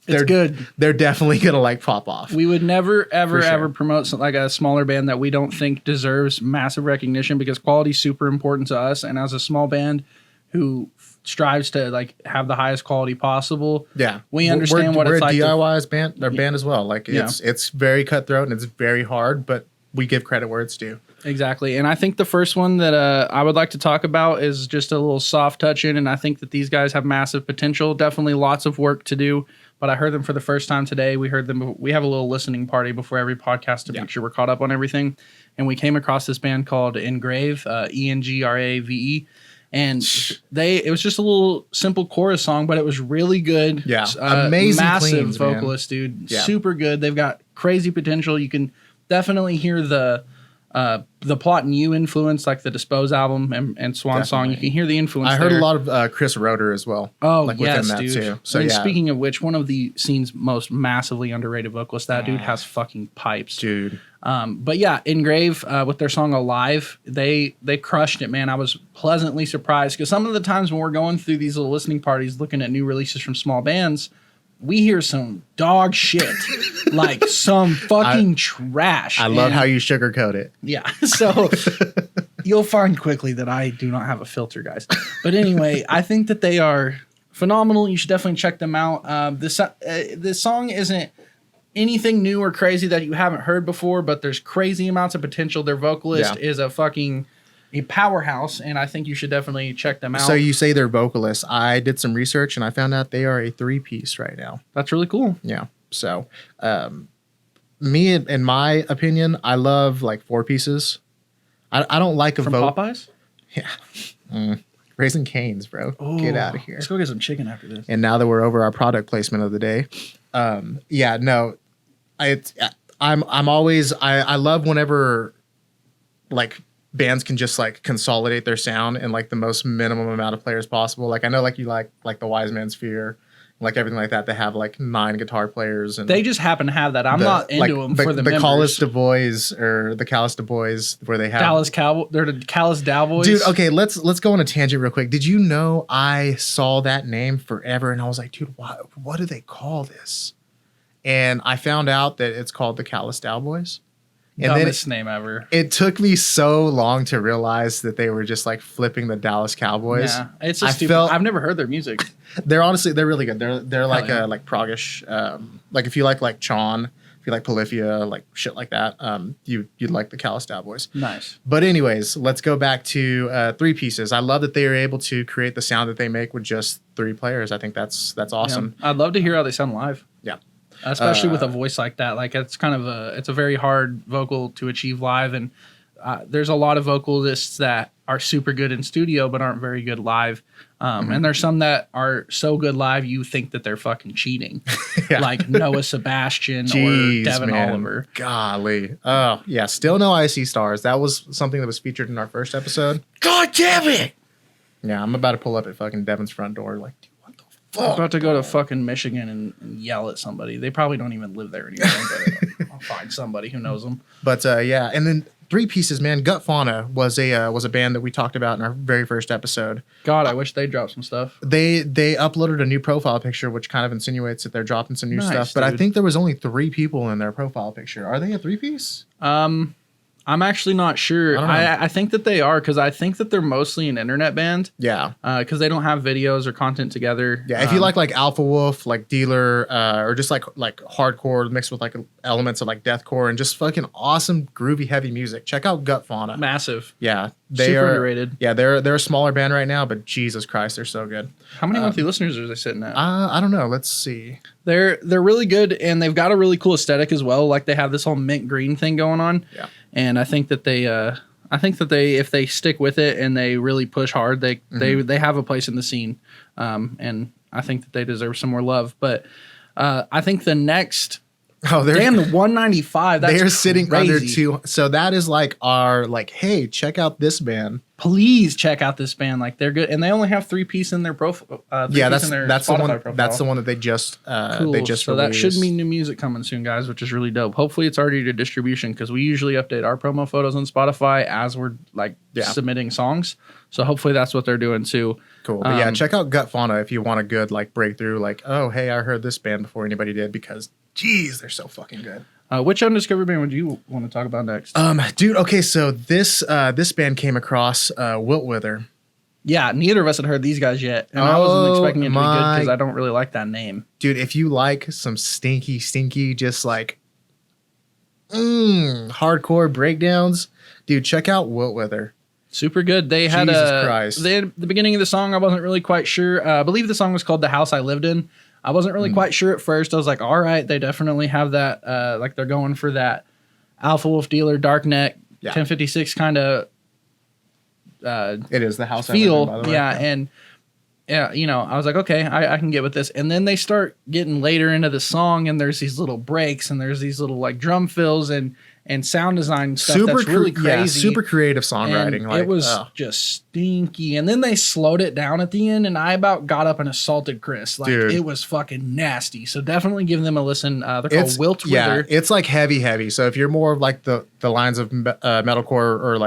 they're good. They're definitely going to like pop off. We would never, ever promote like a smaller band that we don't think deserves massive recognition because quality's super important to us. And as a small band who strives to like have the highest quality possible. Yeah. We understand what it's like. We're a DIY band as well. Like it's very cutthroat and it's very hard, but we give credit where it's due. Exactly. And I think the first one that I would like to talk about is just a little soft touch in. And I think that these guys have massive potential, definitely lots of work to do. But I heard them for the first time today. We heard them. We have a little listening party before every podcast to make sure we're caught up on everything. And we came across this band called Engrave, Engrave. And it was just a little simple chorus song, but it was really good. Yeah. Amazing massive cleans, vocalist, man. dude. Yeah. Super good. They've got crazy potential. You can definitely hear the Plot and You influence, like the Dispose album and Swan Song. You can hear the influence. I heard a lot of Chris Roeder as well. Oh, like yes, within that dude. too. So speaking of which, one of the scene's most massively underrated vocalists, that dude has fucking pipes. Dude. But yeah, Engrave with their song Alive, they crushed it, man. I was pleasantly surprised because some of the times when we're going through these little listening parties looking at new releases from small bands, we hear some dog shit, like some fucking trash. I love how you sugarcoat it. Yeah. So you'll find quickly that I do not have a filter, guys. But anyway, I think that they are phenomenal. You should definitely check them out. This song isn't anything new or crazy that you haven't heard before, but there's crazy amounts of potential. Their vocalist is a powerhouse, and I think you should definitely check them out. So you say they're vocalists. I did some research, and I found out they are a 3-piece right now. That's really cool. Yeah. So me, in my opinion, I love like 4 pieces. I don't like From Popeyes? Yeah. Raising Cane's, bro. Get out of here. Let's go get some chicken after this. And now that we're over our product placement of the day, I love whenever like bands can just like consolidate their sound in like the most minimum amount of players possible. Like I know like you like the Wise Man's Fear, like everything like that. They have like 9 guitar players, and they just happen to have that. I'm not into them for the members. Callous Boys or the Callous Boys, where they have Dallas Cowboy. They're the Callous Cowboys. Dude, okay, let's go on a tangent real quick. Did you know I saw that name forever, and I was like, dude, what do they call this? And I found out that it's called the Callous Cowboys. And dumbest name ever. It took me so long to realize that they were just like flipping the Dallas Cowboys. Yeah, it's just stupid. I've never heard their music. They're really good. They're like like proggish. Like if you like Chon, if you like Polyphia, like shit like that, you'd like the Calistab Boys. Nice. But anyways, let's go back to three pieces. I love that they are able to create the sound that they make with just three players. I think that's awesome. Yeah. I'd love to hear how they sound live. Yeah. Especially with a voice like that. Like it's kind of it's a very hard vocal to achieve live. And there's a lot of vocalists that are super good in studio, but aren't very good live. And there's some that are so good live, you think that they're fucking cheating. Like Noah Sebastian or Devin Oliver. Golly. Oh, yeah. Still no IC stars. That was something that was featured in our first episode. God damn it. Yeah, I'm about to pull up at fucking Devin's front door. Like, dude, what the fuck? I'm about to go to fucking Michigan and yell at somebody. They probably don't even live there anymore. But I'll find somebody who knows them. But yeah, and then three pieces, man. Gut Fauna was a band that we talked about in our very first episode. God, I wish they'd drop some stuff. They uploaded a new profile picture, which kind of insinuates that they're dropping some new stuff. But dude, I think there was only 3 people in their profile picture. Are they a 3-piece? I'm actually not sure. I think that they are, because I think that they're mostly an internet band. Yeah. Because they don't have videos or content together. Yeah. If you like Alpha Wolf, like Dealer, or just like hardcore mixed with like elements of like deathcore and just fucking awesome groovy heavy music, check out Gut Fauna. Massive. Yeah. Super underrated. Yeah. They're a smaller band right now, but Jesus Christ, they're so good. How many monthly listeners are they sitting at? I don't know. Let's see. They're really good, and they've got a really cool aesthetic as well. Like they have this whole mint green thing going on. Yeah. And I think that they if they stick with it and they really push hard, they have a place in the scene. And I think that they deserve some more love. But I think the next the 195. That's they're sitting crazy. under 2. So that is like our hey, check out this band. Please check out this band. Like they're good, and they only have 3-piece in their profile. That's the one. Profile. That's the one that they just cool. they just so released. That should mean new music coming soon, guys, which is really dope. Hopefully, it's already to distribution, because we usually update our promo photos on Spotify as we're submitting songs. So hopefully that's what they're doing too. Cool. But yeah, check out Gut Fauna if you want a good breakthrough. Like, oh hey, I heard this band before anybody did, because geez, they're so fucking good. Which undiscovered band would you want to talk about next? Dude, okay, so this band came across Wilt Wither. Yeah, neither of us had heard these guys yet, and I wasn't expecting it to be good because I don't really like that name. Dude, if you like some stinky, just hardcore breakdowns, dude, check out Wilt Wither. Super good. They had the beginning of the song, I wasn't really quite sure. I believe the song was called The House I Lived In. I wasn't really quite sure at first. I was like, all right, they definitely have that. They're going for that Alpha Wolf Dealer, Darknet, 1056 kind of. It is The House feel. I Lived In, by the way. Yeah, and I was like, okay, I can get with this. And then they start getting later into the song, and there's these little breaks, and there's these little drum fills and sound design stuff that's really crazy. Yeah, super creative songwriting. And it was just stinky. And then they slowed it down at the end, and I about got up and assaulted Chris. Dude. It was fucking nasty. So definitely give them a listen. They're called Wilt Wither. Yeah, it's heavy. So if you're more of the lines of metalcore or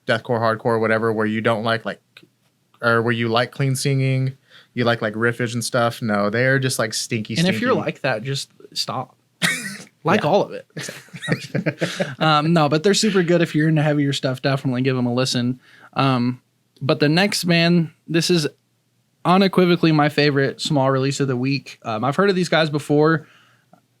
deathcore, hardcore, whatever, where you don't or where you like clean singing, you like riffage and stuff. No, they're just stinky. And if you're like that, just stop. All of it. No, but they're super good. If you're into heavier stuff, definitely give them a listen. But the next band, this is unequivocally my favorite small release of the week. I've heard of these guys before,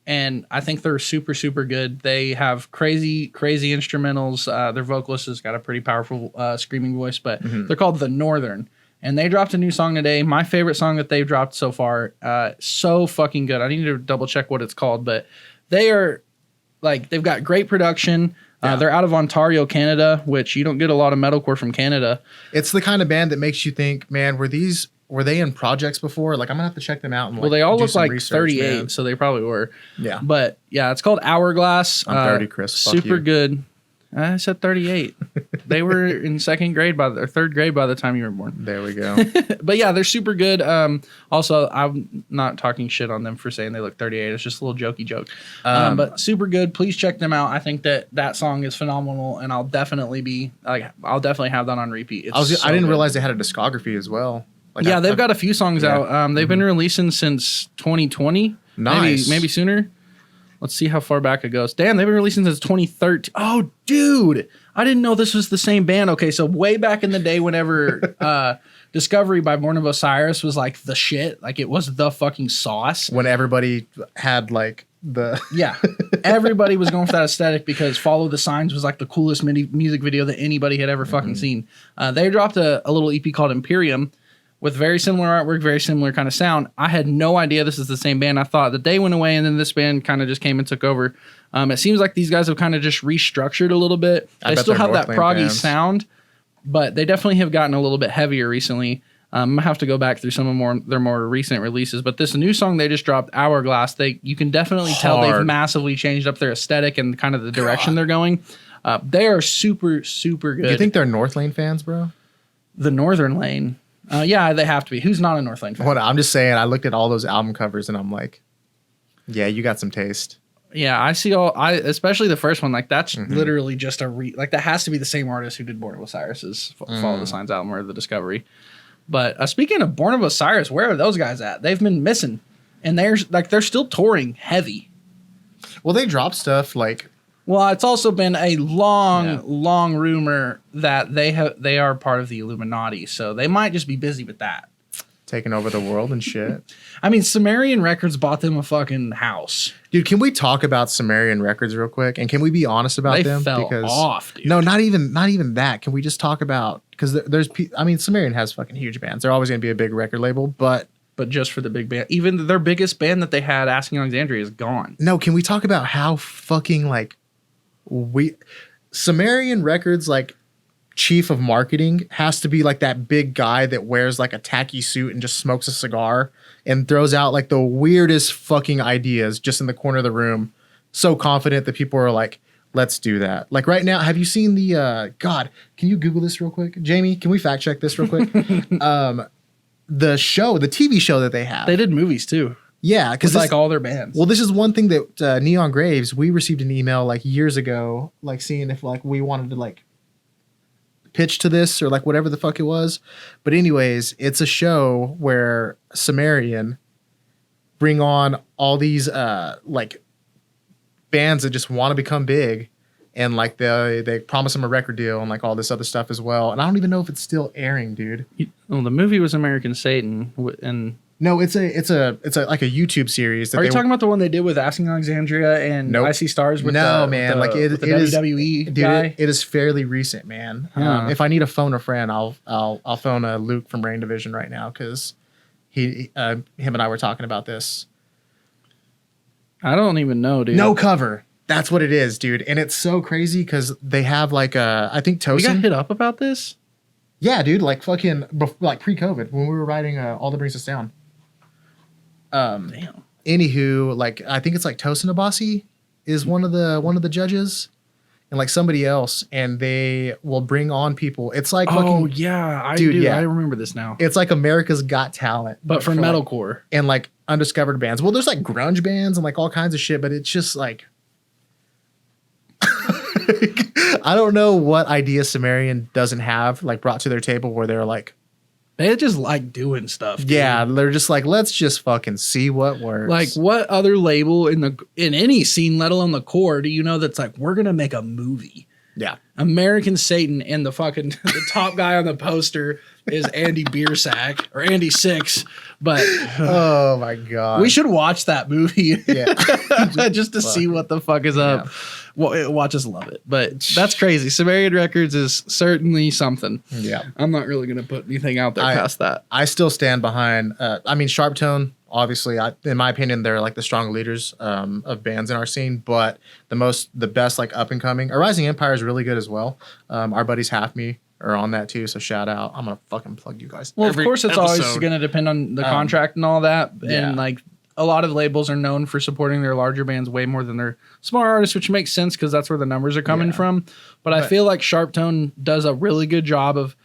and I think they're super, super good. They have crazy, crazy instrumentals. Their vocalist has got a pretty powerful screaming voice, but they're called The Northern. And they dropped a new song today. My favorite song that they've dropped so far. So fucking good. I need to double check what it's called, but they are they've got great production. They're out of Ontario, Canada, which you don't get a lot of metalcore from Canada. It's the kind of band that makes you think, man, were they in projects before? I'm gonna have to check them out. And they all look like research, 38, man. So they probably were. Yeah. But yeah, it's called Hourglass. I'm 30, Chris. Fuck super you. good. I said 38. They were in third grade by the time you were born. There we go. But yeah, they're super good. Also, I'm not talking shit on them for saying they look 38. It's just a little jokey joke. But super good. Please check them out. I think that song is phenomenal, and I'll definitely have that on repeat. I didn't realize they had a discography as well. They've got a few songs out. They've been releasing since 2020. Nice. Maybe sooner. Let's see how far back it goes. Damn, they've been releasing since 2013. Oh, dude. I didn't know this was the same band. Okay, so way back in the day whenever Discovery by Born of Osiris was the shit. It was the fucking sauce. When everybody had the... Yeah. Everybody was going for that aesthetic because Follow the Signs was like the coolest music video that anybody had ever fucking seen. They dropped a little EP called Imperium with very similar artwork, very similar kind of sound. I had no idea this is the same band. I thought that they went away and then this band kind of just came and took over. It seems like these guys have kind of just restructured a little bit. They still have that proggy sound, but they definitely have gotten a little bit heavier recently. I'm gonna have to go back through some of their more recent releases, but this new song they just dropped, Hourglass, you can definitely tell they've massively changed up their aesthetic and kind of the direction they're going. They are super, super good. Do you think they're North Lane fans, bro? The Northern Lane. Yeah, they have to be. Who's not a North Lane fan? Hold on, I'm just saying, I looked at all those album covers and I'm like, yeah, you got some taste. Yeah, I see especially the first one, like that's literally just like that has to be the same artist who did Born of Osiris's Follow the Signs album or The Discovery. But speaking of Born of Osiris, where are those guys at? They've been missing, and they're still touring heavy. Well, they dropped stuff like. Well, it's also been a long rumor that they are part of the Illuminati, so they might just be busy with that, taking over the world and shit. I mean, Sumerian Records bought them a fucking house. Dude, can we talk about Sumerian Records real quick? And can we be honest about them? They fell off, dude. No, not even that. Can we just talk about, because Sumerian has fucking huge bands. They're always going to be a big record label, but just for the big band, even their biggest band that they had, Asking Alexandria, is gone. No, can we talk about how fucking Sumerian Records, like, chief of marketing has to be like that big guy that wears like a tacky suit and just smokes a cigar and throws out like the weirdest fucking ideas just in the corner of the room, so confident that people are like, let's do that. Like right now, have you seen the God, can you Google this real quick? Jamie, can we fact check this real quick? The TV show that they have. They did movies too. Yeah, because like all their bands. Well, this is one thing that Neon Graves, we received an email like years ago, like seeing if like we wanted to like pitch to this or like whatever the fuck it was. But anyways, it's a show where Sumerian bring on all these like bands that just want to become big, and like they promise them a record deal and like all this other stuff as well. And I don't even know if it's still airing, dude. Well, the movie was American Satan, and no, it's like a YouTube series. Are you talking about the one they did with Asking Alexandria and I See Stars? With the WWE guy? It is fairly recent, man. If I need to phone a friend, I'll phone Luke from Brain Division right now because him and I were talking about this. I don't even know, dude. No Cover. That's what it is, dude. And it's so crazy because they have like I think Tosin. We got hit up about this? Yeah, dude. Like fucking like pre-COVID when we were writing All That Brings Us Down. Damn. Anywho, like I think it's like Tosin Abasi is one of the judges, and like somebody else, and they will bring on people. It's like I do. Yeah. I remember this now. It's like America's Got Talent, but for metalcore like, and like undiscovered bands. Well, there's like grunge bands and like all kinds of shit, but it's just like I don't know what idea Sumerian doesn't have like brought to their table where they're like. They just like doing stuff. Dude. Yeah, they're just like, let's just fucking see what works. Like, what other label in any scene, let alone the core, do you know that's like, we're gonna make a movie? Yeah, American Satan, and the top guy on the poster is Andy Biersack or Andy Six. But oh my god, we should watch that movie. Yeah, just to see what the fuck is up. Well, watch us love it, but that's crazy. Sumerian Records is certainly something. Yeah, I'm not really gonna put anything out there past that. I still stand behind. I mean, Sharp Tone. Obviously, in my opinion, they're like the strong leaders of bands in our scene. But the best like up and coming, Rising Empire is really good as well. Our buddies Half Me are on that too, so shout out. I'm gonna fucking plug you guys. Well, of course, it's always gonna depend on the contract and all that, and like. A lot of labels are known for supporting their larger bands way more than their smaller artists, which makes sense because that's where the numbers are coming from. But I feel like Sharp Tone does a really good job of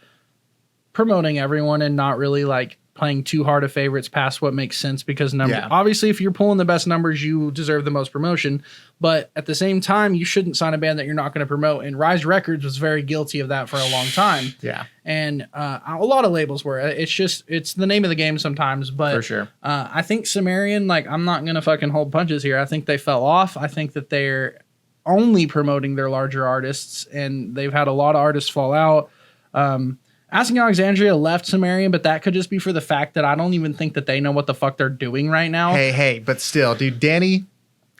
promoting everyone and not really like playing too hard of favorites past what makes sense because obviously if you're pulling the best numbers, you deserve the most promotion. But at the same time, you shouldn't sign a band that you're not going to promote. And Rise Records was very guilty of that for a long time. Yeah. And a lot of labels were. It's the name of the game sometimes. But for sure. I think Sumerian, like, I'm not going to fucking hold punches here. I think they fell off. I think that they're only promoting their larger artists, and they've had a lot of artists fall out. Asking Alexandria left Sumerian, but that could just be for the fact that I don't even think that they know what the fuck they're doing right now. Hey, but still, dude, Danny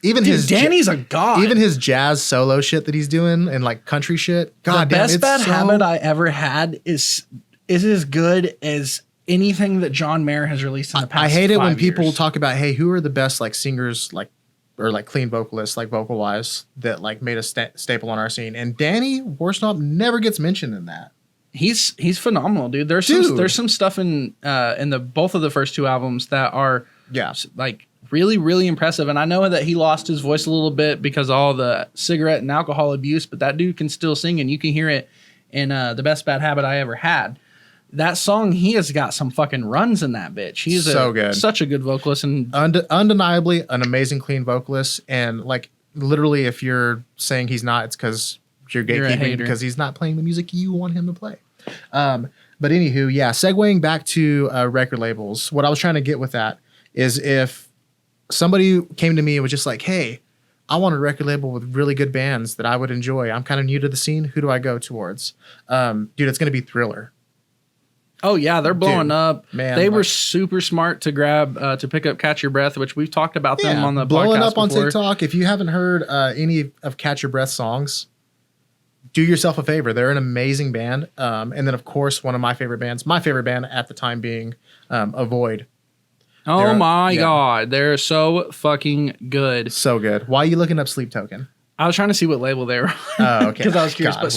Even Danny's a god. Even his jazz solo shit that he's doing and like country shit. God the damn, best bad habit I ever had is as good as anything that John Mayer has released in the past. I hate it when 5 people years. talk about, hey, who are the best like singers like or like clean vocalists like vocal wise that like made a staple on our scene. And Danny Worsnop never gets mentioned in that. He's phenomenal, dude. There's some stuff in the both of the first 2 albums that are like really, really impressive. And I know that he lost his voice a little bit because of all the cigarette and alcohol abuse, but that dude can still sing, and you can hear it in The Best Bad Habit I Ever Had. That song, he has got some fucking runs in that bitch. He's so good. Such a good vocalist, and undeniably an amazing clean vocalist. And like literally, if you're saying he's not, it's because you're gatekeeping because he's not playing the music you want him to play. But anywho, yeah, segueing back to record labels, what I was trying to get with that is if somebody came to me and was just like, hey, I want a record label with really good bands that I would enjoy. I'm kind of new to the scene. Who do I go towards? Dude, it's going to be Thriller. Oh yeah, they're blowing up. Man, they were super smart to grab to pick up Catch Your Breath, which we've talked about them on the blowing podcast up on before. TikTok. If you haven't heard any of Catch Your Breath songs, do yourself a favor. They're an amazing band. And then of course one of my favorite bands at the time being Avoid. Oh my god, they're so fucking good. So good. Why are you looking up Sleep Token? I was trying to see what label they were. Oh, okay. Because I was curious. God, but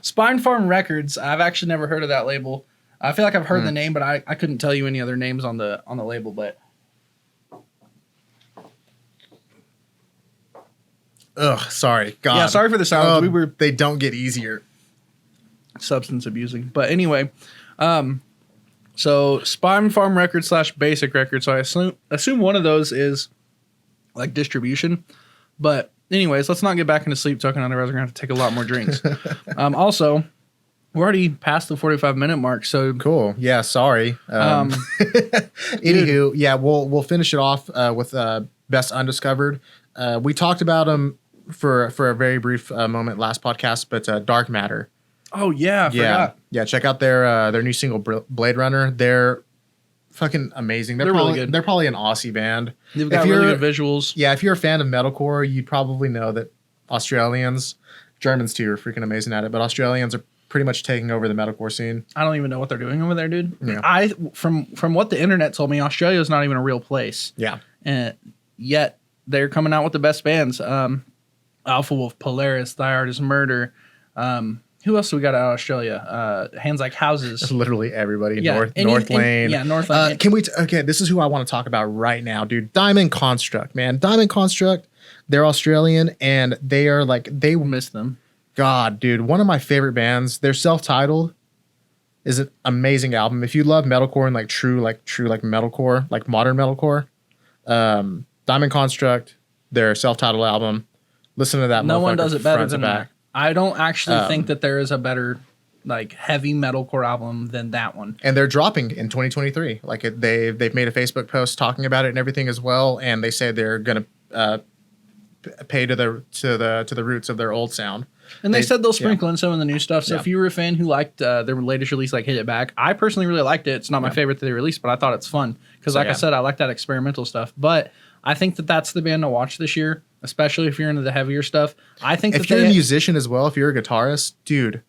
Spine Farm Records, I've actually never heard of that label. I feel like I've heard the name, but I couldn't tell you any other names on the label. But sorry. God. Yeah, sorry for the sounds. They don't get easier. Substance abusing. But anyway, so Spine Farm Records / Basic Records. So I assume one of those is like distribution. But anyways, let's not get back into Sleep Token. Otherwise, we're going to have to take a lot more drinks. Also, we're already past the 45-minute mark. So cool. Yeah, sorry. Anywho, yeah, we'll finish it off with Best Undiscovered. We talked about them for a very brief moment last podcast, but Dark Matter. Oh yeah, I forgot. Yeah. Check out their new single Blade Runner. They're fucking amazing. They're probably, really good. They're probably an Aussie band. They've got really good visuals. Yeah, if you're a fan of metalcore, you'd probably know that Australians, Germans too, are freaking amazing at it. But Australians are pretty much taking over the metalcore scene. I don't even know what they're doing over there, dude. Yeah. From what the internet told me, Australia is not even a real place. Yeah. And yet they're coming out with the best bands. Alpha Wolf, Polaris, Thy Art Is Murder. Who else do we got out of Australia? Hands Like Houses. Literally everybody. North Lane. North Lane. Okay, this is who I want to talk about right now, dude. Diamond Construct, man. Diamond Construct, they're Australian, and they are like, they miss them. God, dude, one of my favorite bands. They're self-titled. Is an amazing album. If you love metalcore and like true metalcore, like modern metalcore, Diamond Construct, their self-titled album. Listen to that. No one does it better than that. I don't actually think that there is a better like heavy metalcore album than that one. And they're dropping in 2023. Like they've made a Facebook post talking about it and everything as well. And they say they're gonna pay to the roots of their old sound. And they said they'll sprinkle in some of the new stuff. So if you were a fan who liked their latest release, like Hit It Back, I personally really liked it. It's not my favorite that they released, but I thought it's fun because, I said, I like that experimental stuff. But I think that that's the band to watch this year, especially if you're into the heavier stuff. I think if you're a musician as well, if you're a guitarist, dude,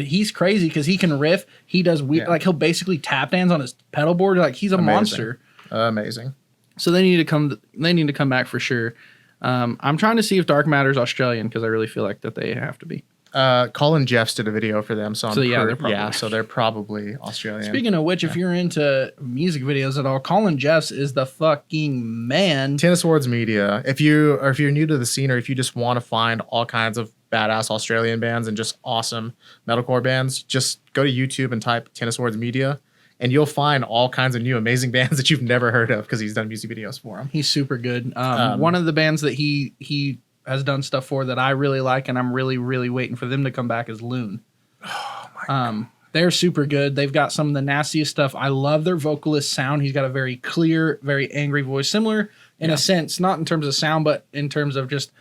he's crazy because he can riff. He does like he'll basically tap dance on his pedal board. Like he's a monster. Amazing. So they need to come. They need to come back for sure. I'm trying to see if Dark Matter's Australian because I really feel like that they have to be. Colin Jeffs did a video for them, so they're probably Australian. Speaking of which, if you're into music videos at all, Colin Jeffs is the fucking man. Tennis Awards Media. If you're new to the scene, or if you just want to find all kinds of badass Australian bands and just awesome metalcore bands, just go to YouTube and type Tennis Awards Media. And you'll find all kinds of new amazing bands that you've never heard of because he's done music videos for them. He's super good. One of the bands that he has done stuff for that I really like, and I'm really, really waiting for them to come back, is Loon. Oh my God. They're super good. They've got some of the nastiest stuff. I love their vocalist sound. He's got a very clear, very angry voice. Similar in a sense, not in terms of sound, but in terms of just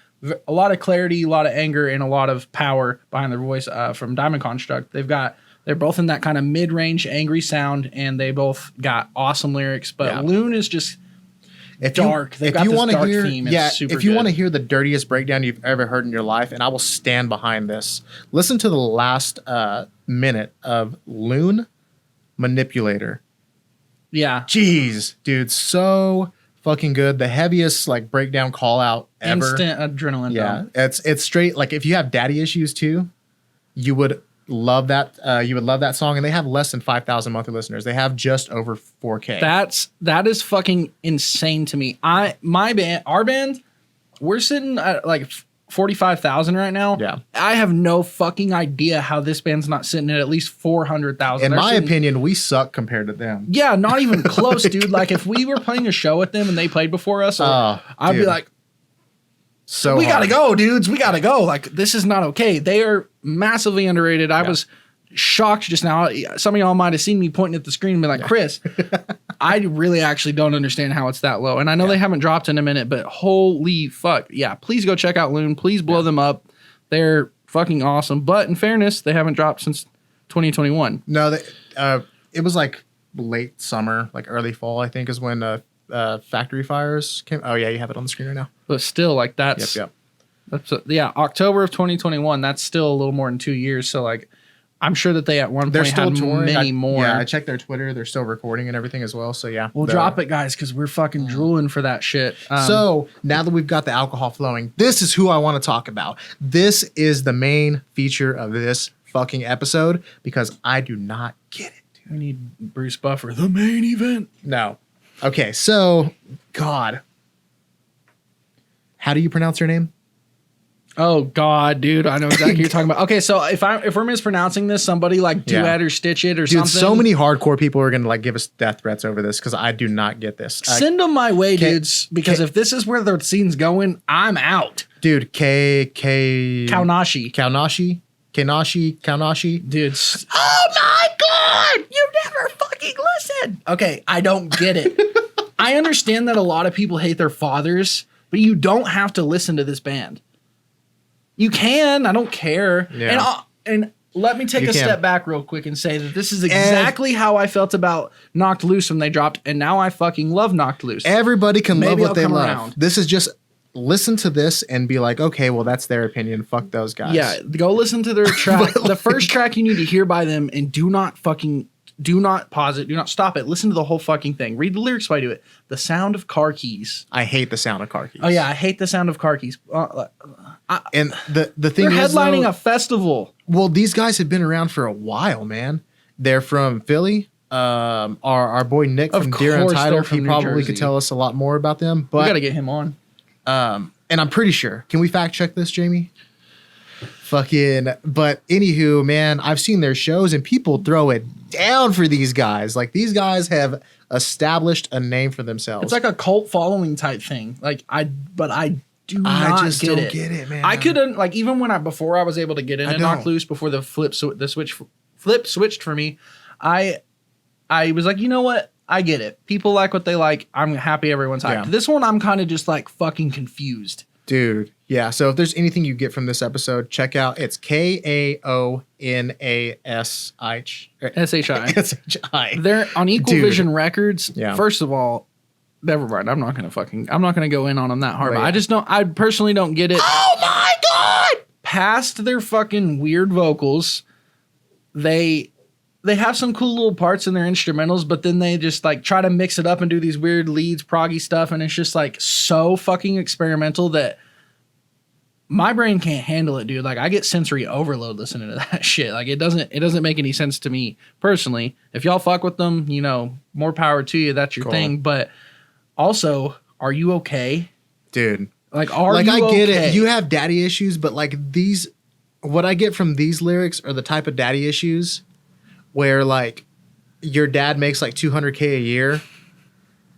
a lot of clarity, a lot of anger, and a lot of power behind their voice from Diamond Construct. They're both in that kind of mid-range angry sound, and they both got awesome lyrics. But Loon is just... dark. They've got this dark theme. It's super if you good. want to hear the dirtiest breakdown you've ever heard in your life, and I will stand behind this, listen to the last minute of Loon Manipulator. Yeah. Jeez, dude, so fucking good. The heaviest like breakdown call out ever. Instant adrenaline. Yeah, it's straight. Like if you have daddy issues too, you would love that. You would love that song, and they have less than 5,000 monthly listeners. They have just over 4K. That is fucking insane to me. Our band, we're sitting at like 45,000 right now. Yeah. I have no fucking idea how this band's not sitting at least 400,000. In my opinion, we suck compared to them. Yeah, not even close, dude. Like if we were playing a show with them and they played before us, I'd be like, so we hard. gotta go, dudes. We gotta go. Like this is not okay. They are massively underrated. I was shocked just now. Some of y'all might have seen me pointing at the screen and be like, Chris, I really actually don't understand how it's that low. And I know they haven't dropped in a minute, but holy fuck. Yeah, please go check out Loon. Please blow them up. They're fucking awesome. But in fairness, they haven't dropped since 2021. No, it was like late summer, like early fall, I think is when Factory Fires came. Oh yeah, you have it on the screen right now. But still, like that's October of 2021. That's still a little more than 2 years. So like, I'm sure that they at one They're point still had touring. many more. Yeah, I checked their Twitter. They're still recording and everything as well. So yeah, We'll drop it, guys, because we're fucking drooling for that shit. So now that we've got the alcohol flowing, this is who I want to talk about. This is the main feature of this fucking episode because I do not get it. we need Bruce Buffer, the main event. No. Okay, so God, how do you pronounce your name? Oh God, dude, I know exactly what you're talking about. Okay, so if we're mispronouncing this, somebody like duet or stitch it or Dude, something. so many hardcore people are gonna like give us death threats over this because I do not get this. Send them my way, dudes, because if this is where the scene's going, I'm out. Dude, Kaonashi. Dude. Oh my God, you never fucking listen. Okay, I don't get it. I understand that a lot of people hate their fathers, but you don't have to listen to this band. You can. I don't care. Yeah. And let me take a step back real quick and say that this is exactly how I felt about Knocked Loose when they dropped, and now I fucking love Knocked Loose. Everybody can love what they love. Around. This is just listen to this and be like, okay, well, that's their opinion. Fuck those guys. Yeah, go listen to their track. The first track you need to hear by them, and do not pause it. Do not stop it. Listen to the whole fucking thing. Read the lyrics while I do it. The sound of car keys. I hate the sound of car keys. Oh yeah, I hate the sound of car keys. And the thing they're is, headlining a festival. Well, these guys have been around for a while, man. They're from Philly. Our boy Nick from Deer Untitled, he probably could tell us a lot more about them. But we gotta get him on. And I'm pretty sure. Can we fact check this, Jamie? But anywho, man, I've seen their shows and people throw it down for these guys. Like these guys have established a name for themselves. It's like a cult following type thing. I do not get it. Get it, man. I couldn't like even before I was able to get into Knocked Loose before the flip switched for me. I was like, you know what? I get it. People like what they like. I'm happy everyone's hyped. Yeah. This one, I'm kind of just like fucking confused. Dude, yeah. So if there's anything you get from this episode, check out. It's Kaonashi. They're on Equal Vision Records. Yeah. First of all, never mind. I'm not gonna go in on them that hard. But I just don't. I personally don't get it. Oh my God! Past their fucking weird vocals, they have some cool little parts in their instrumentals, but then they just like try to mix it up and do these weird leads, proggy stuff, and it's just like so fucking experimental that my brain can't handle it, dude. Like I get sensory overload listening to that shit. Like it doesn't make any sense to me personally. If y'all fuck with them, more power to you. That's your thing. But also, are you okay? Dude. Like I get it. You have daddy issues, but like what I get from these lyrics are the type of daddy issues where like your dad makes like $200K a year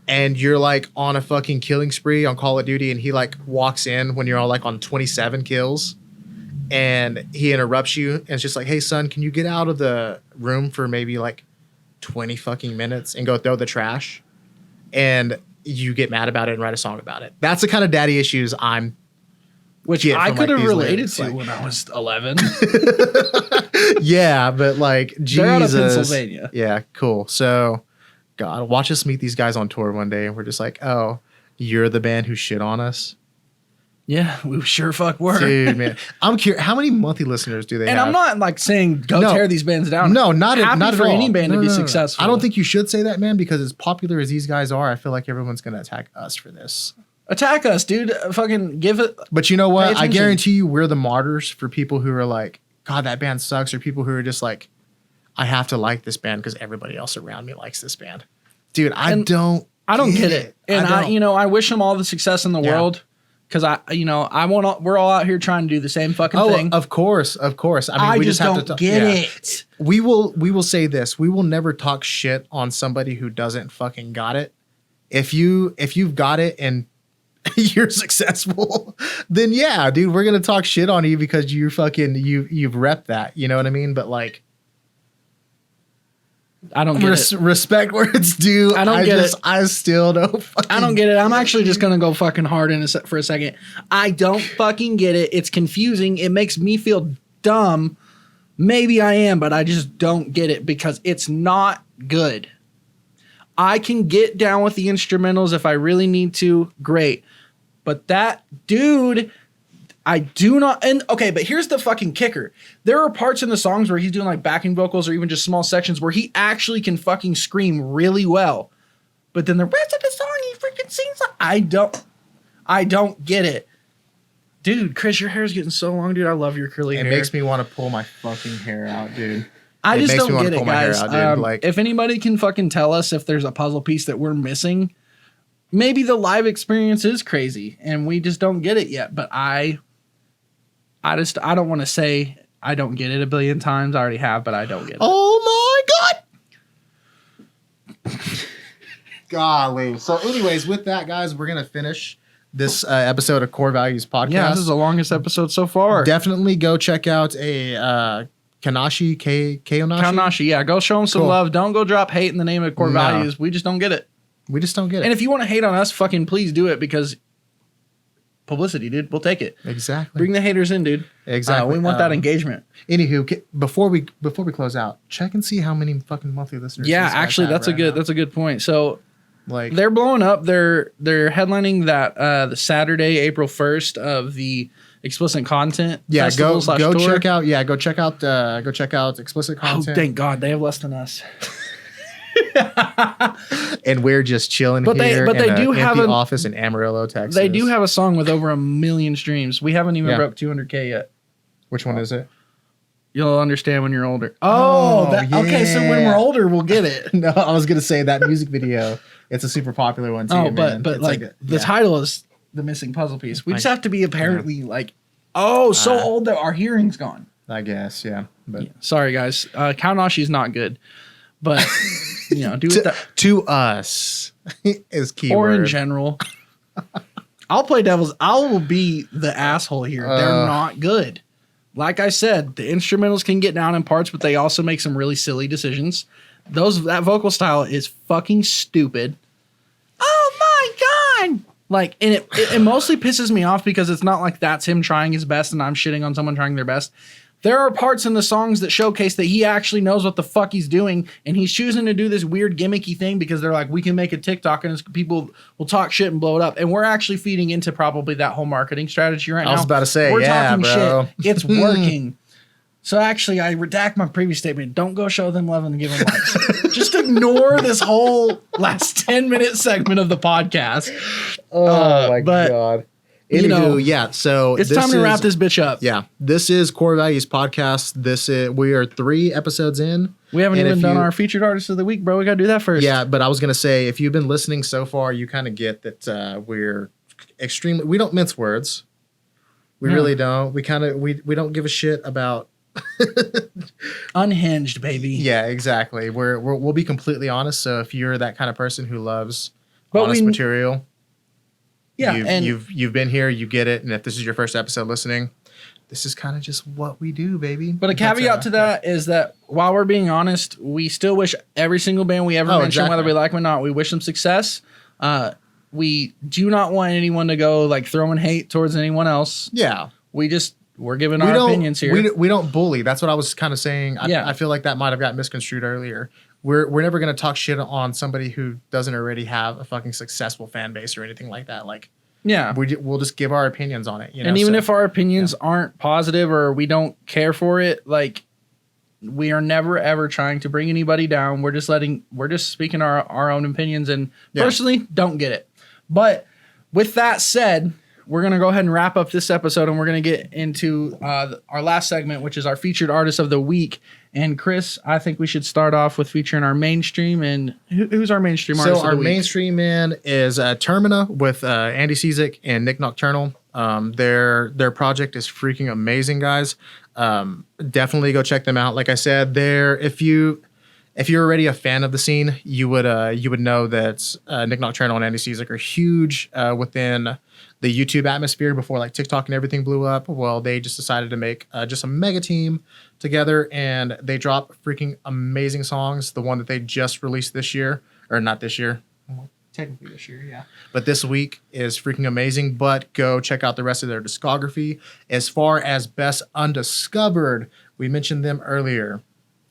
and you're like on a fucking killing spree on Call of Duty and he like walks in when you're all like on 27 kills and he interrupts you and it's just like, hey son, can you get out of the room for maybe like 20 fucking minutes and go throw the trash? And you get mad about it and write a song about it. That's the kind of daddy issues I could have related to when I was 11. Yeah, but like Jesus. They're out of Pennsylvania. Yeah, cool. So God, watch us meet these guys on tour one day and we're just like, oh, you're the band who shit on us. Yeah, we sure fuck were. Dude, man. I'm curious, how many monthly listeners do they have? And I'm not like saying go tear these bands down. No, not Happy not for at all. any band to be successful. I don't think you should say that, man, because as popular as these guys are, I feel like everyone's going to attack us for this. Attack us, dude. Fucking give it. But you know what? I guarantee you we're the martyrs for people who are like, God, that band sucks, or people who are just like, I have to like this band because everybody else around me likes this band. Dude, I don't get it. And I wish them all the success in the world. Because we're all out here trying to do the same fucking thing. Of course. I mean, we just have to get it. We will say this. We will never talk shit on somebody who doesn't fucking got it. If you've got it and you're successful, then yeah, dude, we're gonna talk shit on you because you've repped that. You know what I mean? But like, I don't get it. Respect where it's due. I don't get it. I still don't. I don't get it. I'm actually just gonna go fucking hard for a second. I don't fucking get it. It's confusing. It makes me feel dumb. Maybe I am, but I just don't get it because it's not good. I can get down with the instrumentals if I really need to. Great, but that dude. I do not. And okay, but here's the fucking kicker. There are parts in the songs where he's doing like backing vocals or even just small sections where he actually can fucking scream really well. But then the rest of the song, he freaking sings like, I don't get it. Dude, Chris, your hair's getting so long, dude. I love your curly hair. It makes me want to pull my fucking hair out, dude. I just don't get it, guys. If anybody can fucking tell us if there's a puzzle piece that we're missing, maybe the live experience is crazy and we just don't get it yet. But I don't want to say I don't get it a billion times. I already have, but I don't get it. Oh my God. Golly. So anyways, with that, guys, we're going to finish this episode of Core Values Podcast. Yeah, this is the longest episode so far. Definitely go check out a Kaonashi. Kaonashi, yeah. Go show them some love. Don't go drop hate in the name of Core Values. We just don't get it. We just don't get it. And if you want to hate on us, fucking please do it because publicity, dude. We'll take it. Exactly. Bring the haters in, dude. Exactly. We want that engagement. Anywho, before we close out, check and see how many fucking monthly listeners. Yeah, actually, that's a good point. So, like, they're blowing up. They're headlining that the Saturday, April 1st of the Explicit Content. Yeah, go tour. check out. Yeah, go check out Explicit Content. Oh, thank God, they have less than us. And we're just chilling but here they do have an office in Amarillo, Texas. They do have a song with over 1 million streams. We haven't even broke 200K yet. Which one is it? You'll understand when you're older. Okay, so when we're older, we'll get it. No, I was gonna say that music video. It's a super popular one too. Oh, but the title is The Missing Puzzle Piece. We just have to be apparently so old that our hearing's gone. I guess, yeah. But sorry, guys. Kaonashi is not good. But, do it to us is keyword. Or in general. I will be the asshole here. They're not good. Like I said, the instrumentals can get down in parts, but they also make some really silly decisions. That vocal style is fucking stupid. Oh my God! And it mostly pisses me off because it's not like that's him trying his best and I'm shitting on someone trying their best. There are parts in the songs that showcase that he actually knows what the fuck he's doing, and he's choosing to do this weird gimmicky thing because they're like, we can make a TikTok and people will talk shit and blow it up. And we're actually feeding into probably that whole marketing strategy right now. I was about to say, we're talking bro. Shit. It's working. So actually, I redact my previous statement. Don't go show them love and give them likes. Just ignore this whole last 10-minute segment of the podcast. Oh my God. Anywho, so it's time to wrap this bitch up. Yeah, this is Core Values Podcast. We are 3 episodes in. We haven't even done our featured artist of the week, bro. We gotta do that first. Yeah, but I was gonna say, if you've been listening so far, you kind of get that we're extremely. We don't mince words. We really don't. We don't give a shit about. Unhinged, baby. Yeah, exactly. We'll be completely honest. So if you're that kind of person who loves honest material. Yeah, you've been here, you get it, and if this is your first episode listening, this is kind of just what we do, baby. But a caveat to that is that while we're being honest, we still wish every single band we ever mention, whether we like them or not, we wish them success. We do not want anyone to go throwing hate towards anyone else. Yeah, we're giving our opinions here. We don't bully. That's what I was kind of saying. I feel like that might have got misconstrued earlier. we're never going to talk shit on somebody who doesn't already have a fucking successful fan base or anything like that. Like, yeah, we'll just give our opinions on it. You know? And even if our opinions aren't positive or we don't care for it, like, we are never ever trying to bring anybody down. We're just speaking our own opinions, and personally don't get it. But with that said, we're going to go ahead and wrap up this episode, and we're going to get into our last segment, which is our featured artist of the week. And Chris, I think we should start off with featuring our mainstream. And who's our mainstream artist of the week? So our mainstream man is Termina with Andy Cizik and Nick Nocturnal. Their project is freaking amazing, guys. Definitely go check them out. Like I said, if you're already a fan of the scene, you would know that Nick Nocturnal and Andy Cizik are huge within the YouTube atmosphere before like TikTok and everything blew up. Well, they just decided to make just a mega team together, and they drop freaking amazing songs. The one that they just released this year, or not this year, well, technically this year, yeah, but this week is freaking amazing. But go check out the rest of their discography. As far as Best Undiscovered, we mentioned them earlier.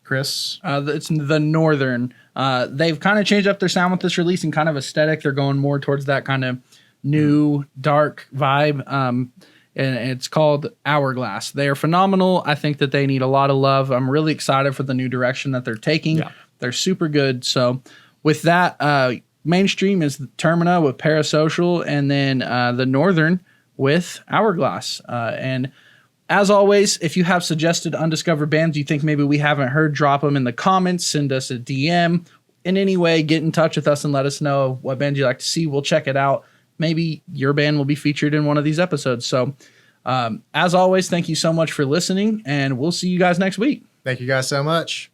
Chris? It's the Northern. They've kind of changed up their sound with this release and kind of aesthetic. They're going more towards that kind of new, dark vibe. And it's called Hourglass. They are phenomenal. I think that they need a lot of love. I'm really excited for the new direction that they're taking. Yeah. They're super good. So with that, mainstream is Termina with Parasocial, and then the Northern with Hourglass. And as always, if you have suggested undiscovered bands you think maybe we haven't heard, drop them in the comments, send us a DM. In any way, get in touch with us and let us know what band you'd like to see. We'll check it out. Maybe your band will be featured in one of these episodes. So, as always, thank you so much for listening, and we'll see you guys next week. Thank you guys so much.